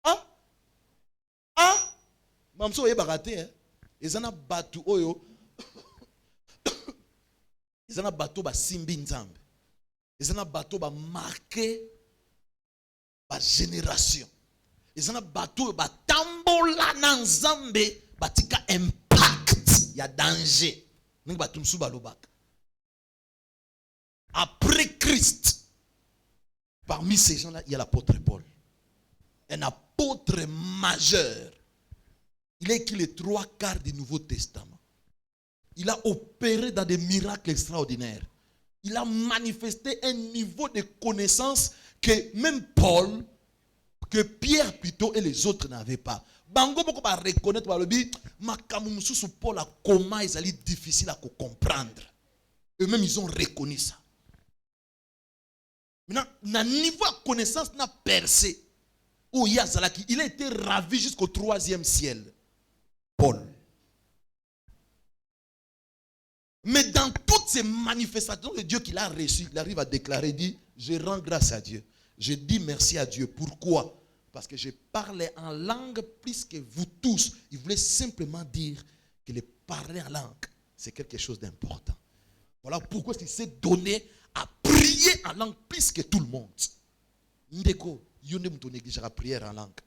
Ah! Ah! Mamso est baraté, hein? Ils ont battu oyo. Ils ont battu ba simbi nzambe. Ils ont battu ba marqué ba génération. Ils ont battu ba tambola na nzambe batika impact. Il y a danger. Après Christ, parmi ces gens-là, il y a l'apôtre Paul. Un apôtre majeur. Il a écrit les 3/4 du Nouveau Testament. Il a opéré dans des miracles extraordinaires. Il a manifesté un niveau de connaissance que même Paul, que Pierre plutôt et les autres n'avaient pas. Bango boko ba reconnaître ba lobi makamu mususu Paul a comment ils allaient difficile à comprendre. Eux-mêmes ils ont reconnu ça. Maintenant, na niveau de connaissance n'a percé. Oh Yazalaki, il a été ravi jusqu'au 3e ciel. Paul. Mais dans toutes ces manifestations de Dieu qu'il a reçues, il arrive à déclarer, dit, je rends grâce à Dieu. Je dis merci à Dieu. Pourquoi? Parce que je parlais en langue plus que vous tous. Il voulait simplement dire que le parler en langue, c'est quelque chose d'important. Voilà pourquoi il s'est donné à prier en langue plus que tout le monde. Ndeko, yone mouton négligera prière en langue.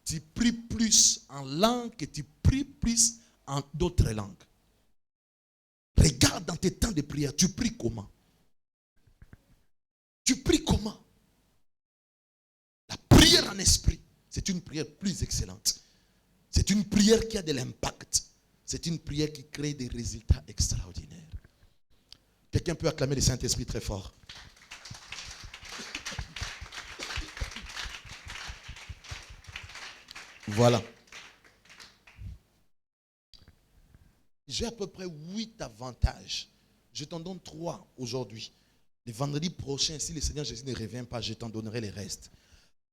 Tu pries plus en langue que tu pries plus en d'autres langues. Regarde dans tes temps de prière, tu pries comment? Tu pries comment? La prière en esprit, c'est une prière plus excellente. C'est une prière qui a de l'impact. C'est une prière qui crée des résultats extraordinaires. Quelqu'un peut acclamer le Saint-Esprit très fort. Voilà. J'ai à peu près 8 avantages. Je t'en donne 3 aujourd'hui. Le vendredi prochain, si le Seigneur Jésus ne revient pas, je t'en donnerai les restes.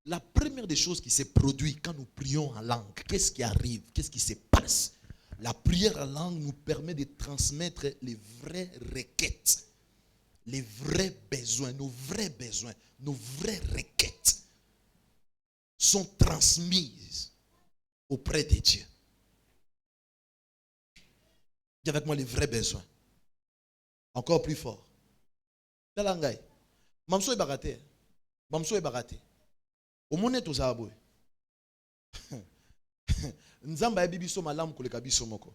La première des choses qui se produit quand nous prions en langue, qu'est-ce qui arrive? Qu'est-ce qui se passe? La prière en langue nous permet de transmettre les vraies requêtes, les vrais besoins, nos vraies requêtes sont transmises auprès de Dieu. Dis avec moi les vrais besoins. Encore plus fort. Talangay. Mamso est baraté. Mamso est baraté. Au monde tout ça aboy. Nzamba bibiso malam koleka biso moko.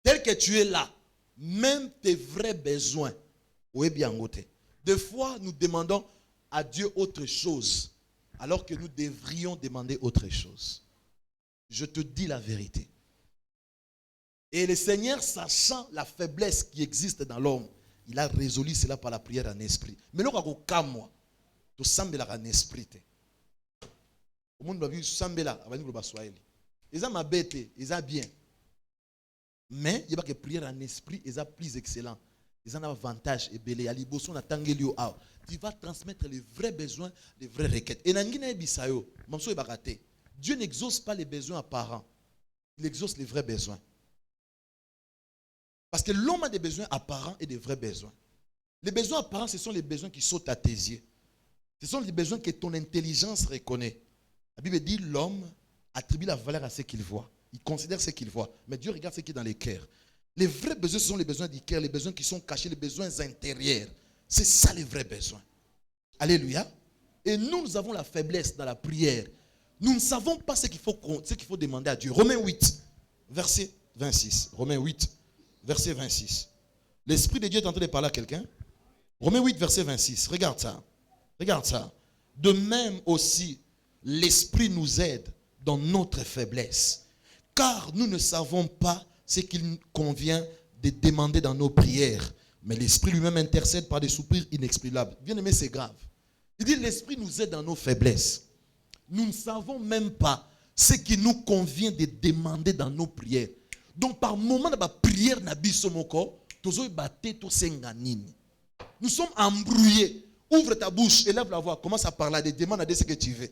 Tel que tu es là, même tes vrais besoins, oui bien goûté. Des fois, nous demandons à Dieu autre chose, alors que nous devrions demander autre chose. Je te dis la vérité. Et le Seigneur, sachant la faiblesse qui existe dans l'homme, il a résolu cela par la prière en esprit. Mais là, moi, tu sembles en esprit. Au monde doit vivre sambela, avant de Swahili. Ils ont ma bête, ils ont bien. Mais il y a que prière en esprit, ils ont plus excellent. Ils ont un avantage et belé. Tu vas transmettre les vrais besoins, les vraies requêtes. Et nangina bisayo, mamso ebakate. Dieu n'exauce pas les besoins apparents. Il exauce les vrais besoins. Parce que l'homme a des besoins apparents et des vrais besoins. Les besoins apparents, ce sont les besoins qui sautent à tes yeux. Ce sont les besoins que ton intelligence reconnaît. La Bible dit l'homme attribue la valeur à ce qu'il voit. Il considère ce qu'il voit. Mais Dieu regarde ce qui est dans les cœurs. Les vrais besoins, ce sont les besoins du cœur, les besoins qui sont cachés, les besoins intérieurs. C'est ça les vrais besoins. Alléluia. Et nous avons la faiblesse dans la prière. Nous ne savons pas ce qu'il faut demander à Dieu. Romains 8, verset 26. Romains 8, verset 26. L'Esprit de Dieu est en train de parler à quelqu'un. Romains 8, verset 26. Regarde ça. Regarde ça. De même aussi, l'Esprit nous aide dans notre faiblesse. Car nous ne savons pas ce qu'il convient de demander dans nos prières. Mais l'Esprit lui-même intercède par des soupirs inexprimables. Bien aimé, c'est grave. Il dit l'Esprit nous aide dans nos faiblesses. Nous ne savons même pas ce qui nous convient de demander dans nos prières. Donc par moment, dans la prière, Nous sommes embrouillés. Ouvre ta bouche, élève la voix, commence à parler, demande à Dieu ce que tu veux.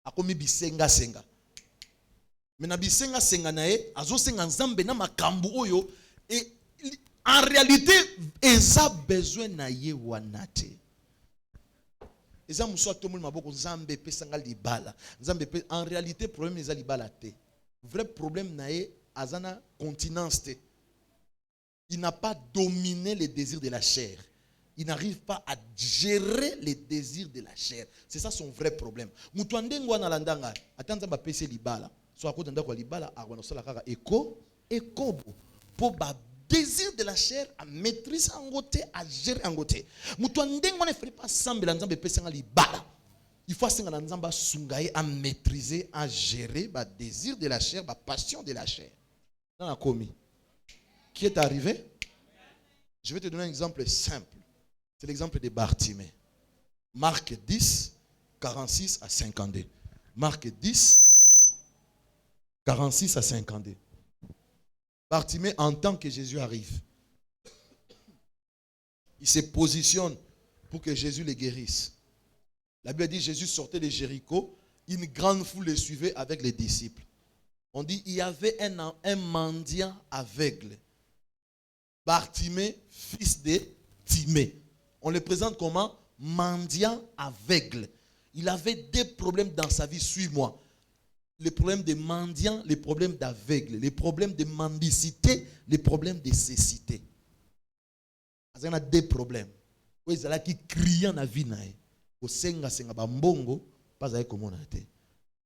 Akomi bisenga senga. Mena bisenga senga nae, azo senga nzambe na makambu oyo, et en réalité, eza besoin na ye wanate. Eza muswa to mul maboko nzambe pe sanga libala. Nzambe pe en réalité problème eza libala te. Vrai problème na ye azana continence te. Il n'a pas dominé les désirs de la chair. Il n'arrive pas à gérer les désirs de la chair. C'est ça son vrai problème. Mutuandengo na landanga, atanza ba pese libala. So akotanda kwa libala akwana sala kaka ekobo po ba désir de la chair à maîtriser en côté, à gérer en côté. Mutuandengo ne ferait pas sambela nzambe pese nga libala. Il faut que nzamba sungaye à maîtriser, à gérer ba désir de la chair, ba passion de la chair. Dans la commis. Qui est arrivé? Je vais te donner un exemple simple. C'est l'exemple de Bartimée. Marc 10, 46 à 52. Marc 10, 46 à 52. Bartimée entend que Jésus arrive. Il se positionne pour que Jésus le guérisse. La Bible dit Jésus sortait de Jéricho. Une grande foule le suivait avec les disciples. On dit il y avait un mendiant aveugle. Bartimée, fils de Timée. On le présente comment? Mendiant aveugle. Il avait des problèmes dans sa vie. Suis-moi. Les problèmes de mendiant, les problèmes d'aveugle, les problèmes de mendicité, les problèmes de cécité. Il y a des problèmes. Il y a qui crient dans la vie. Au senga senga bambongo, pas avec comment on a été.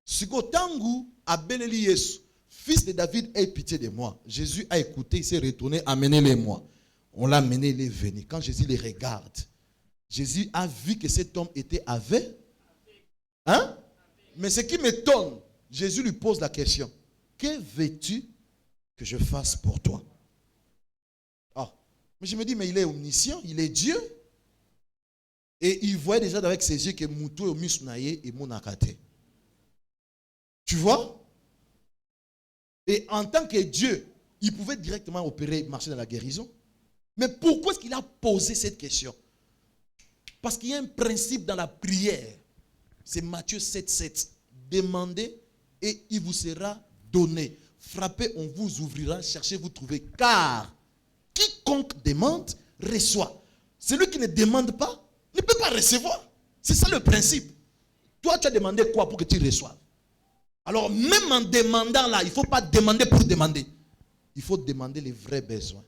Sikotangu abeleli Yesu, fils de David, aie pitié de moi. Jésus a écouté, il s'est retourné, amenez-les-moi. On l'a amené, il est venu. Quand Jésus les regarde, Jésus a vu que cet homme était aveugle. Hein? Mais ce qui m'étonne, Jésus lui pose la question. Que veux-tu que je fasse pour toi? Ah, mais je me dis, mais il est omniscient, il est Dieu. Et il voyait déjà avec ses yeux que Moutou est Misnaye et Monakate. Tu vois? Et en tant que Dieu, il pouvait directement opérer, marcher dans la guérison. Mais pourquoi est-ce qu'il a posé cette question? Parce qu'il y a un principe dans la prière. C'est Matthieu 7,7. Demandez et il vous sera donné. Frappez, on vous ouvrira. Cherchez, vous trouvez. Car quiconque demande, reçoit. Celui qui ne demande pas, ne peut pas recevoir. C'est ça le principe. Toi, tu as demandé quoi pour que tu reçoives? Alors, même en demandant là, il ne faut pas demander pour demander. Il faut demander les vrais besoins.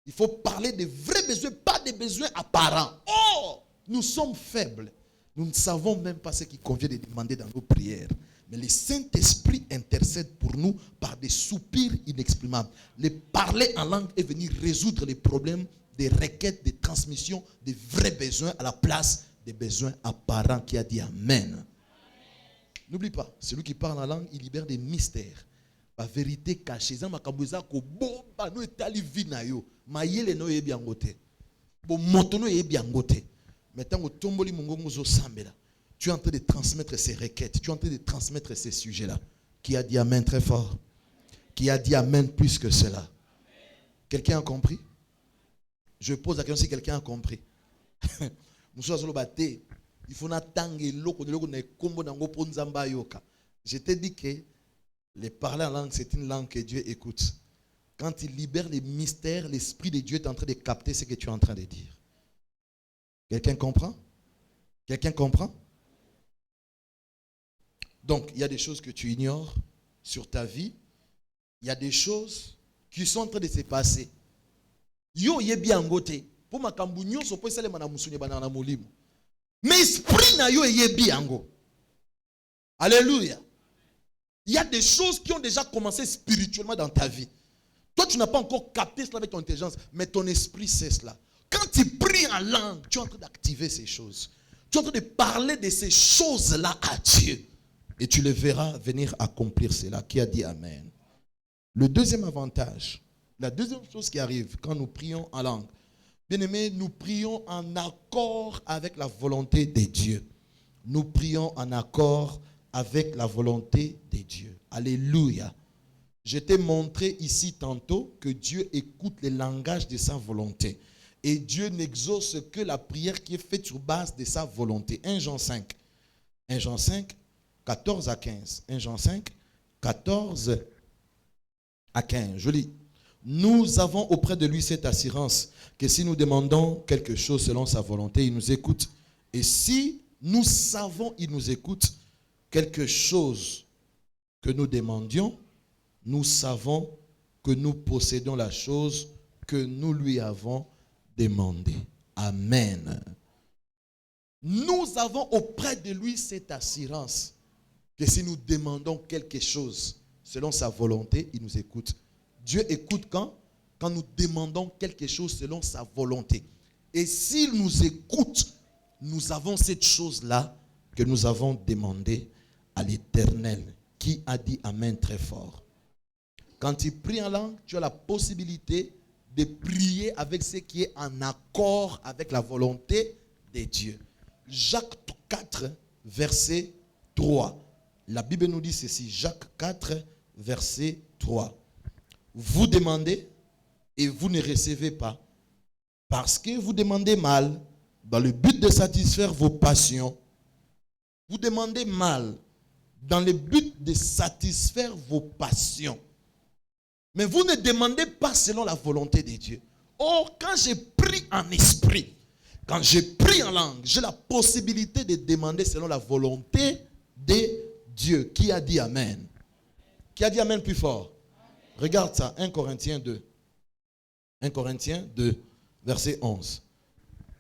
Il faut parler des vrais besoins, pas des besoins apparents. Oh, nous sommes faibles. Nous ne savons même pas ce qu'il convient de demander dans nos prières. Mais le Saint-Esprit intercède pour nous par des soupirs inexprimables. Le parler en langue est venir résoudre les problèmes des requêtes, des transmissions, des vrais besoins à la place des besoins apparents qui a dit Amen. N'oublie pas, celui qui parle en langue, il libère des mystères. La vérité cachée. Tu es en train de transmettre ces requêtes. Tu es en train de transmettre ces sujets-là. Qui a dit Amen très fort? Qui a dit Amen plus que cela? Quelqu'un a compris? Je pose la question si quelqu'un a compris. Il faut je t'ai dit que les parler en langue, c'est une langue que Dieu écoute. Quand il libère les mystères, l'Esprit de Dieu est en train de capter ce que tu es en train de dire. Quelqu'un comprend? Quelqu'un comprend? Donc, il y a des choses que tu ignores sur ta vie. Il y a des choses qui sont en train de se passer. Yo yebi angote. Pour ma kambunyo so peut sale mana musunye banana molimo. Mais esprit na yo yebi ango. Alléluia. Il y a des choses qui ont déjà commencé spirituellement dans ta vie. Toi, tu n'as pas encore capté cela avec ton intelligence, mais ton esprit sait cela. Quand tu pries en langue, tu es en train d'activer ces choses. Tu es en train de parler de ces choses-là à Dieu. Et tu les verras venir accomplir cela. Qui a dit Amen? Le deuxième avantage, la deuxième chose qui arrive quand nous prions en langue, bien aimé, nous prions en accord avec la volonté de Dieu. Nous prions en accord avec la volonté de Dieu. Alléluia. Je t'ai montré ici tantôt que Dieu écoute le langage de sa volonté. Et Dieu n'exauce que la prière qui est faite sur base de sa volonté. 1 Jean 5. 1 Jean 5, 14 à 15. 1 Jean 5, 14 à 15. Je lis. Nous avons auprès de lui cette assurance que si nous demandons quelque chose selon sa volonté, il nous écoute. Et si nous savons, il nous écoute, quelque chose que nous demandions, nous savons que nous possédons la chose que nous lui avons demandée. Amen. Nous avons auprès de lui cette assurance que si nous demandons quelque chose selon sa volonté, il nous écoute. Dieu écoute quand nous demandons quelque chose selon sa volonté. Et s'il nous écoute, nous avons cette chose-là que nous avons demandée à l'Éternel, qui a dit Amen très fort. Quand tu pries en langue, tu as la possibilité de prier avec ce qui est en accord avec la volonté de Dieu. Jacques 4, verset 3. La Bible nous dit ceci. Jacques 4, verset 3. Vous demandez et vous ne recevez pas parce que vous demandez mal dans le but de satisfaire vos passions. Vous demandez mal dans le but de satisfaire vos passions. Mais vous ne demandez pas selon la volonté de Dieu. Or, quand je prie en esprit, quand je prie en langue, j'ai la possibilité de demander selon la volonté de Dieu. Qui a dit Amen? Qui a dit Amen plus fort? Regarde ça, 1 Corinthiens 2. 1 Corinthiens 2, verset 11.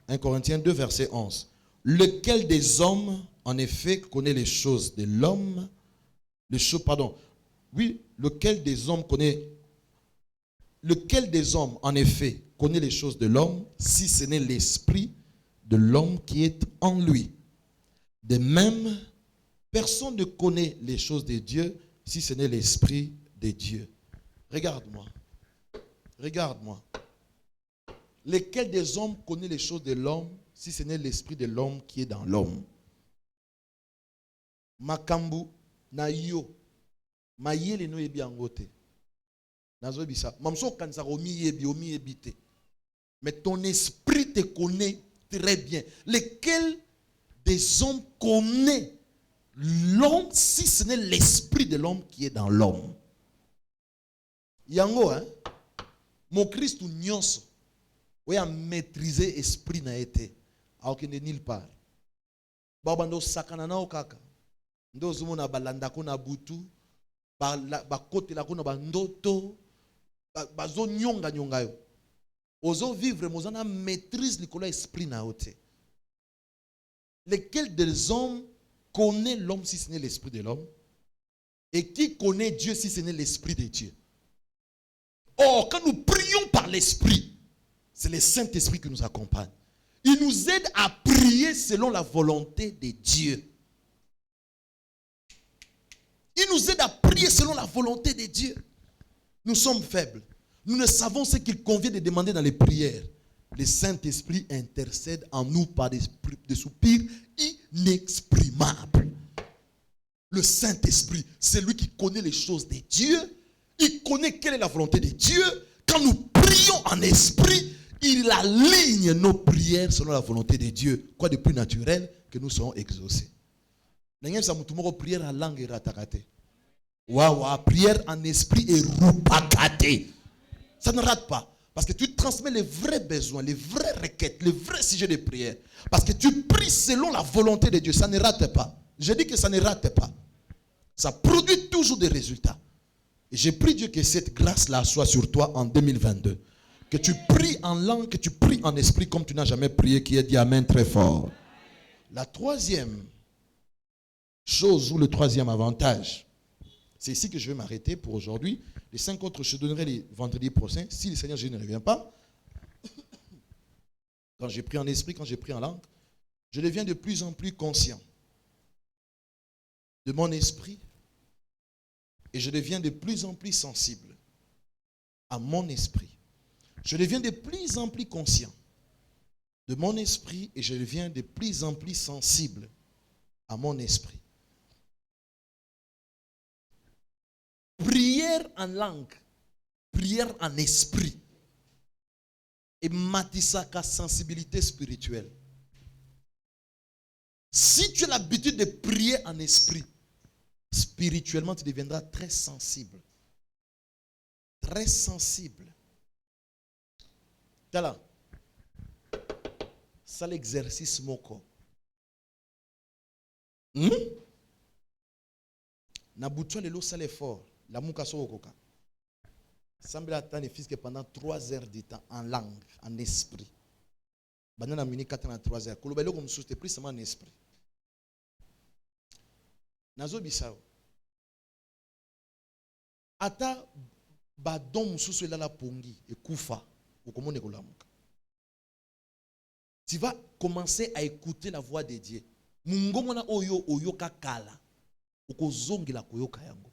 1 Corinthiens 2, verset 11. Lequel des hommes, en effet, connaît les choses de l'homme? Lequel des hommes connaît... Lequel des hommes, en effet, connaît les choses de l'homme, si ce n'est l'esprit de l'homme qui est en lui? De même, personne ne connaît les choses de Dieu, si ce n'est l'esprit de Dieu. Regarde-moi. Regarde-moi. Lequel des hommes connaît les choses de l'homme, si ce n'est l'esprit de l'homme qui est dans l'homme? Makambu, na yo, mayele no ebi angote. Mais ton esprit te connaît très bien. Lequel des hommes connaît l'homme si ce n'est l'esprit de l'homme qui est dans l'homme? Yango, hein? Mon Christ ou nyonso, oui, a maîtrisé l'esprit n'a été. Alors qu'il n'est nulle part. Babando sakana na okaka. Ndo zumo na balanda ko na butu. Ba kote la ko na bandoto. Bazo nyonga nyonga yo. Ozo vivre mozana maîtrise l'ikola esprit na ote. Lequel des hommes connaît l'homme si ce n'est l'esprit de l'homme? Et qui connaît Dieu si ce n'est l'esprit de Dieu? Or, quand nous prions par l'esprit, c'est le Saint-Esprit qui nous accompagne. Il nous aide à prier selon la volonté de Dieu. Il nous aide à prier selon la volonté de Dieu. Nous sommes faibles. Nous ne savons ce qu'il convient de demander dans les prières. Le Saint-Esprit intercède en nous par des soupirs inexprimables. Le Saint-Esprit, c'est lui qui connaît les choses de Dieu. Il connaît quelle est la volonté de Dieu. Quand nous prions en esprit, il aligne nos prières selon la volonté de Dieu. Quoi de plus naturel que nous serons exaucés. Prière en langue et ratakate. Prière en esprit et roupakate. Ça ne rate pas. Parce que tu transmets les vrais besoins, les vraies requêtes, les vrais sujets de prière. Parce que tu pries selon la volonté de Dieu. Ça ne rate pas. Je dis que ça ne rate pas. Ça produit toujours des résultats. Et j'ai prie Dieu que cette grâce-là soit sur toi en 2022. Que tu pries en langue, que tu pries en esprit comme tu n'as jamais prié, qui a dit Amen très fort. La troisième chose ou le troisième avantage, c'est ici que je vais m'arrêter pour aujourd'hui. Les 5 autres, je donnerai les vendredis prochains. Si le Seigneur Jésus ne revient pas, quand j'ai pris en esprit, quand j'ai pris en langue, je deviens de plus en plus conscient de mon esprit et je deviens de plus en plus sensible à mon esprit. Je deviens de plus en plus conscient de mon esprit et je deviens de plus en plus sensible à mon esprit. prière en langue, prière en esprit, et matisaka sensibilité spirituelle. Si tu as l'habitude de prier en esprit, spirituellement, tu deviendras très sensible. Très sensible. Tala. C'est l'exercice moko. Nabutua lelo ça l'effort. La muka so okoka. Semble attendre fils que pendant 3 heures de temps en langue, en esprit. Banana mini 4 à 3 heures. Kolobelo comme souste plus seulement en esprit. Nazo bisao. Ata ba dom mususu la pongi et kufa okomone kolamuka. Tu vas commencer à écouter la voix de Dieu. Mungomona oyo oyoka kala. Okozongi la koyoka yango.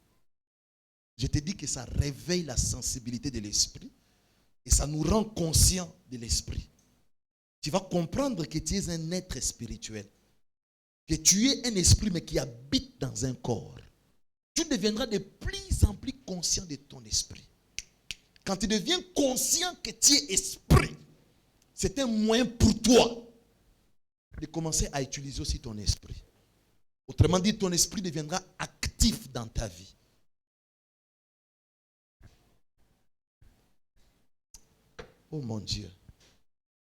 Je te dis que ça réveille la sensibilité de l'esprit et ça nous rend conscients de l'esprit. Tu vas comprendre que tu es un être spirituel. Que tu es un esprit mais qui habite dans un corps. Tu deviendras de plus en plus conscient de ton esprit. Quand tu deviens conscient que tu es esprit, c'est un moyen pour toi de commencer à utiliser aussi ton esprit. Autrement dit, ton esprit deviendra actif dans ta vie. Oh mon Dieu.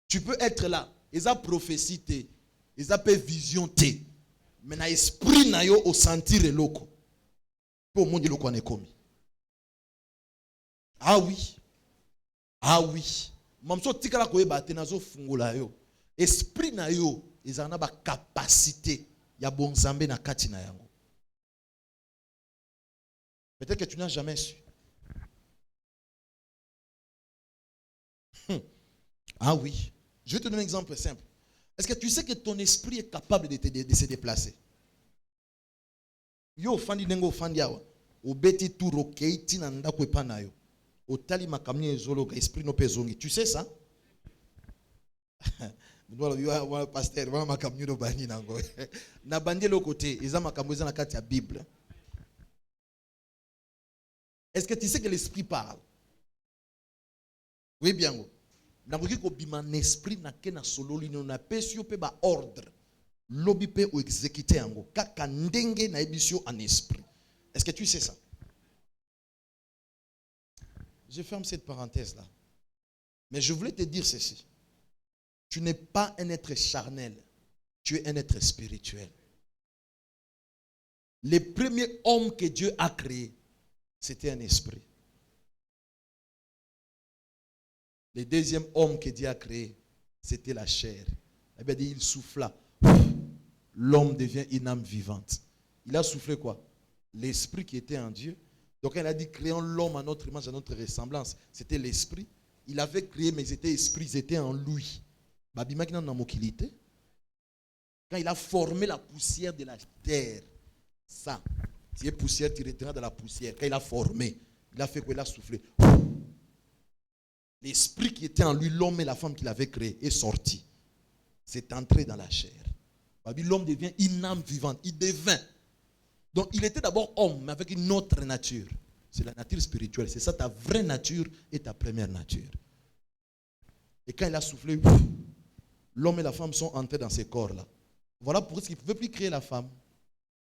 Tu peux être là. Ils ont prophétie, ils ont vision. Mais dans l'esprit, ils ont sentir le loco. Pour le monde, le loco est commis. Ah oui. Ah oui. Même si tu as une esprit na yo, ils ont une capacité. Il y a bon zambé na kati na yango. Peut-être que tu n'as jamais su. Ah oui. Je vais te donner un exemple simple. Est-ce que tu sais que ton esprit est capable de se déplacer? Yo fandi nengo fandi awa. O beti turo keiti na ndako epana yo. O tali makamni ezolo esprit no pezongi. Tu sais ça? Voilà pasteur, voilà makamni no bani nango. Na bandi le côté, eza makambo eza na kati ya Bible. Est-ce que tu sais que l'esprit parle? Oui bien. Nakoki ko bima n'esprit na ke na sololi no na pesio pe ba ordre. Lobi pe ou exécuter yango kaka ndenge na ebisio en esprit. Est-ce que tu sais ça? Je ferme cette parenthèse là. Mais je voulais te dire ceci. Tu n'es pas un être charnel. Tu es un être spirituel. Le premier homme que Dieu a créé, c'était un esprit. Le deuxième homme que Dieu a créé, c'était la chair. Il souffla. L'homme devient une âme vivante. Il a soufflé quoi? L'esprit qui était en Dieu. Donc il a dit créons l'homme à notre image, à notre ressemblance. C'était l'esprit. Il avait créé, mais ils étaient esprits, ils étaient en lui. Quand il a formé la poussière de la terre, ça, tu es poussière, tu retiendras de la poussière. Quand il a formé, il a fait quoi? Il a soufflé. L'esprit qui était en lui, l'homme et la femme qu'il avait créé, est sorti. C'est entré dans la chair. L'homme devient une âme vivante. Il devint. Donc il était d'abord homme, mais avec une autre nature. C'est la nature spirituelle. C'est ça ta vraie nature et ta première nature. Et quand il a soufflé, l'homme et la femme sont entrés dans ces corps-là. Voilà pourquoi il ne pouvait plus créer la femme.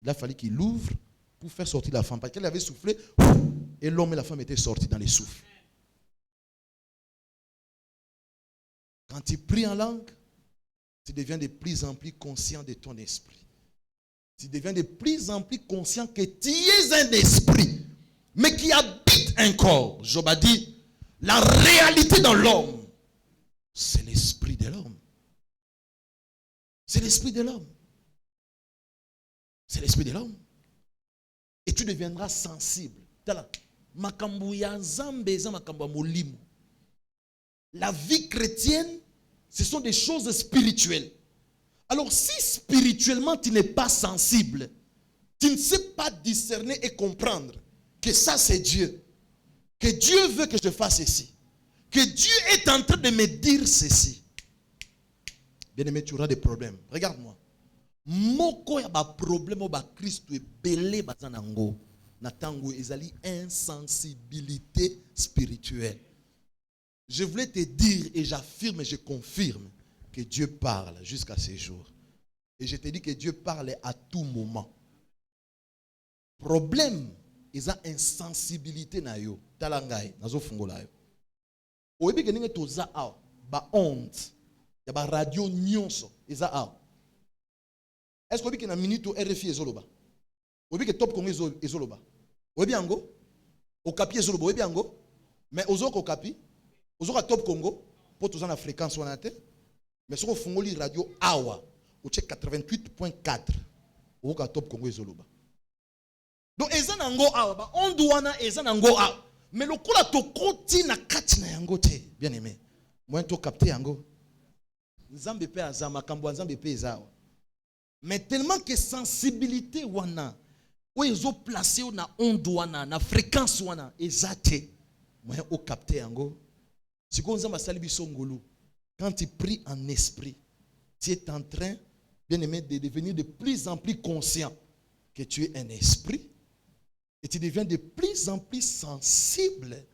Il a fallu qu'il l'ouvre pour faire sortir la femme. Parce qu'elle avait soufflé et l'homme et la femme étaient sortis dans les souffles. Quand tu pries en langue, tu deviens de plus en plus conscient de ton esprit. Tu deviens de plus en plus conscient que tu es un esprit, mais qui habite un corps. Job a dit, la réalité dans l'homme, c'est l'esprit de l'homme. C'est l'esprit de l'homme. C'est l'esprit de l'homme. Et tu deviendras sensible. La vie chrétienne, ce sont des choses spirituelles. Alors si spirituellement tu n'es pas sensible, tu ne sais pas discerner et comprendre que ça c'est Dieu, que Dieu veut que je fasse ceci, que Dieu est en train de me dire ceci, bien aimé, tu auras des problèmes. Regarde-moi. Moko ya ba problème ba Christ est belé bazanango. natango ezali insensibilité spirituelle. Je voulais te dire et j'affirme et je confirme que Dieu parle jusqu'à ces jours. Et je te dis que Dieu parle à tout moment. Problème, ils ont insensibilité na yo. Talangai, nazo fungola yo. Oyebi ke ninge toza awa, ba honte, ya ba radio nyonso, eza awa. Est-ce que oyebi ke na minute RFI ezoloba? Oyebi ke Top Congo ezoloba? Oyebi yango? Okapi ezoloba, oyebi yango? Mais ozoko okapi, ozoko Top Congo, po toza na fréquence wana te, mais soko fungoli radio awa, o check 88.4, ozoka Top Congo ezoloba. Donc ezana ngo awa, ba ondu wana ezana ngo awa. Mais le coup là to koti na kati na yango te, bien aimé. Moi to capter yango. Nzambe pe azama kambo nzambe pe ezawa. Mais tellement que sensibilité wana, ou ezo placé na ondu wana, na fréquence wana ezate. Moi o capter yango. Siko nzamba sali biso ngolu. Quand tu pries en esprit, tu es en train, bien aimé, de devenir de plus en plus conscient que tu es un esprit. Et tu deviens de plus en plus sensible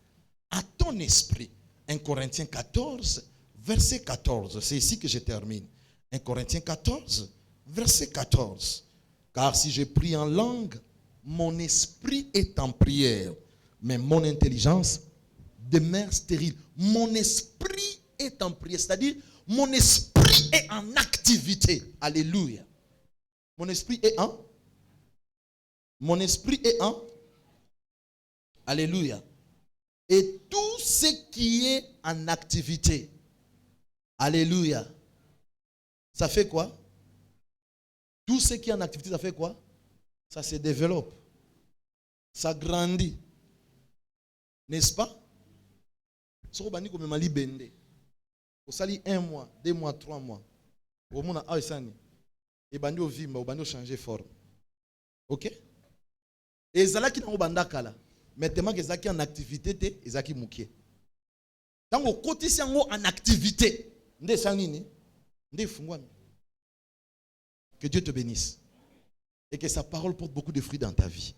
à ton esprit. 1 Corinthiens 14, verset 14. C'est ici que je termine. 1 Corinthiens 14, verset 14. Car si je prie en langue, mon esprit est en prière, mais mon intelligence demeure stérile. Mon esprit est en prière, c'est-à-dire mon esprit est en activité. Alléluia. Mon esprit est en Alléluia. Et tout ce qui est en activité, alléluia, ça fait quoi? Tout ce qui est en activité, ça fait quoi? Ça se développe. Ça grandit. N'est-ce pas? Si vous avez comme Mali Bende, vous sali 1 mois, 2 mois, 3 mois. Au monde a Aïsani. Et bandi au vimba, au bandi au changer forme. Ok? Et zala qui n'a pas kala. Mais tellement que zaki en activité, et zaki mouké. Tant que côté si en activité, ndé sanini, ndé fungwami. Que Dieu te bénisse. Et que sa parole porte beaucoup de fruits dans ta vie.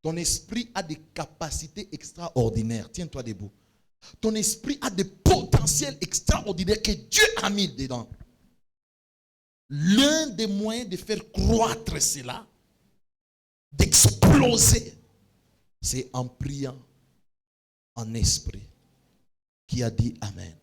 Ton esprit a des capacités extraordinaires. Tiens-toi debout. Ton esprit a des potentiels extraordinaires que Dieu a mis dedans. L'un des moyens de faire croître cela, d'exploser, c'est en priant en esprit. Qui a dit Amen?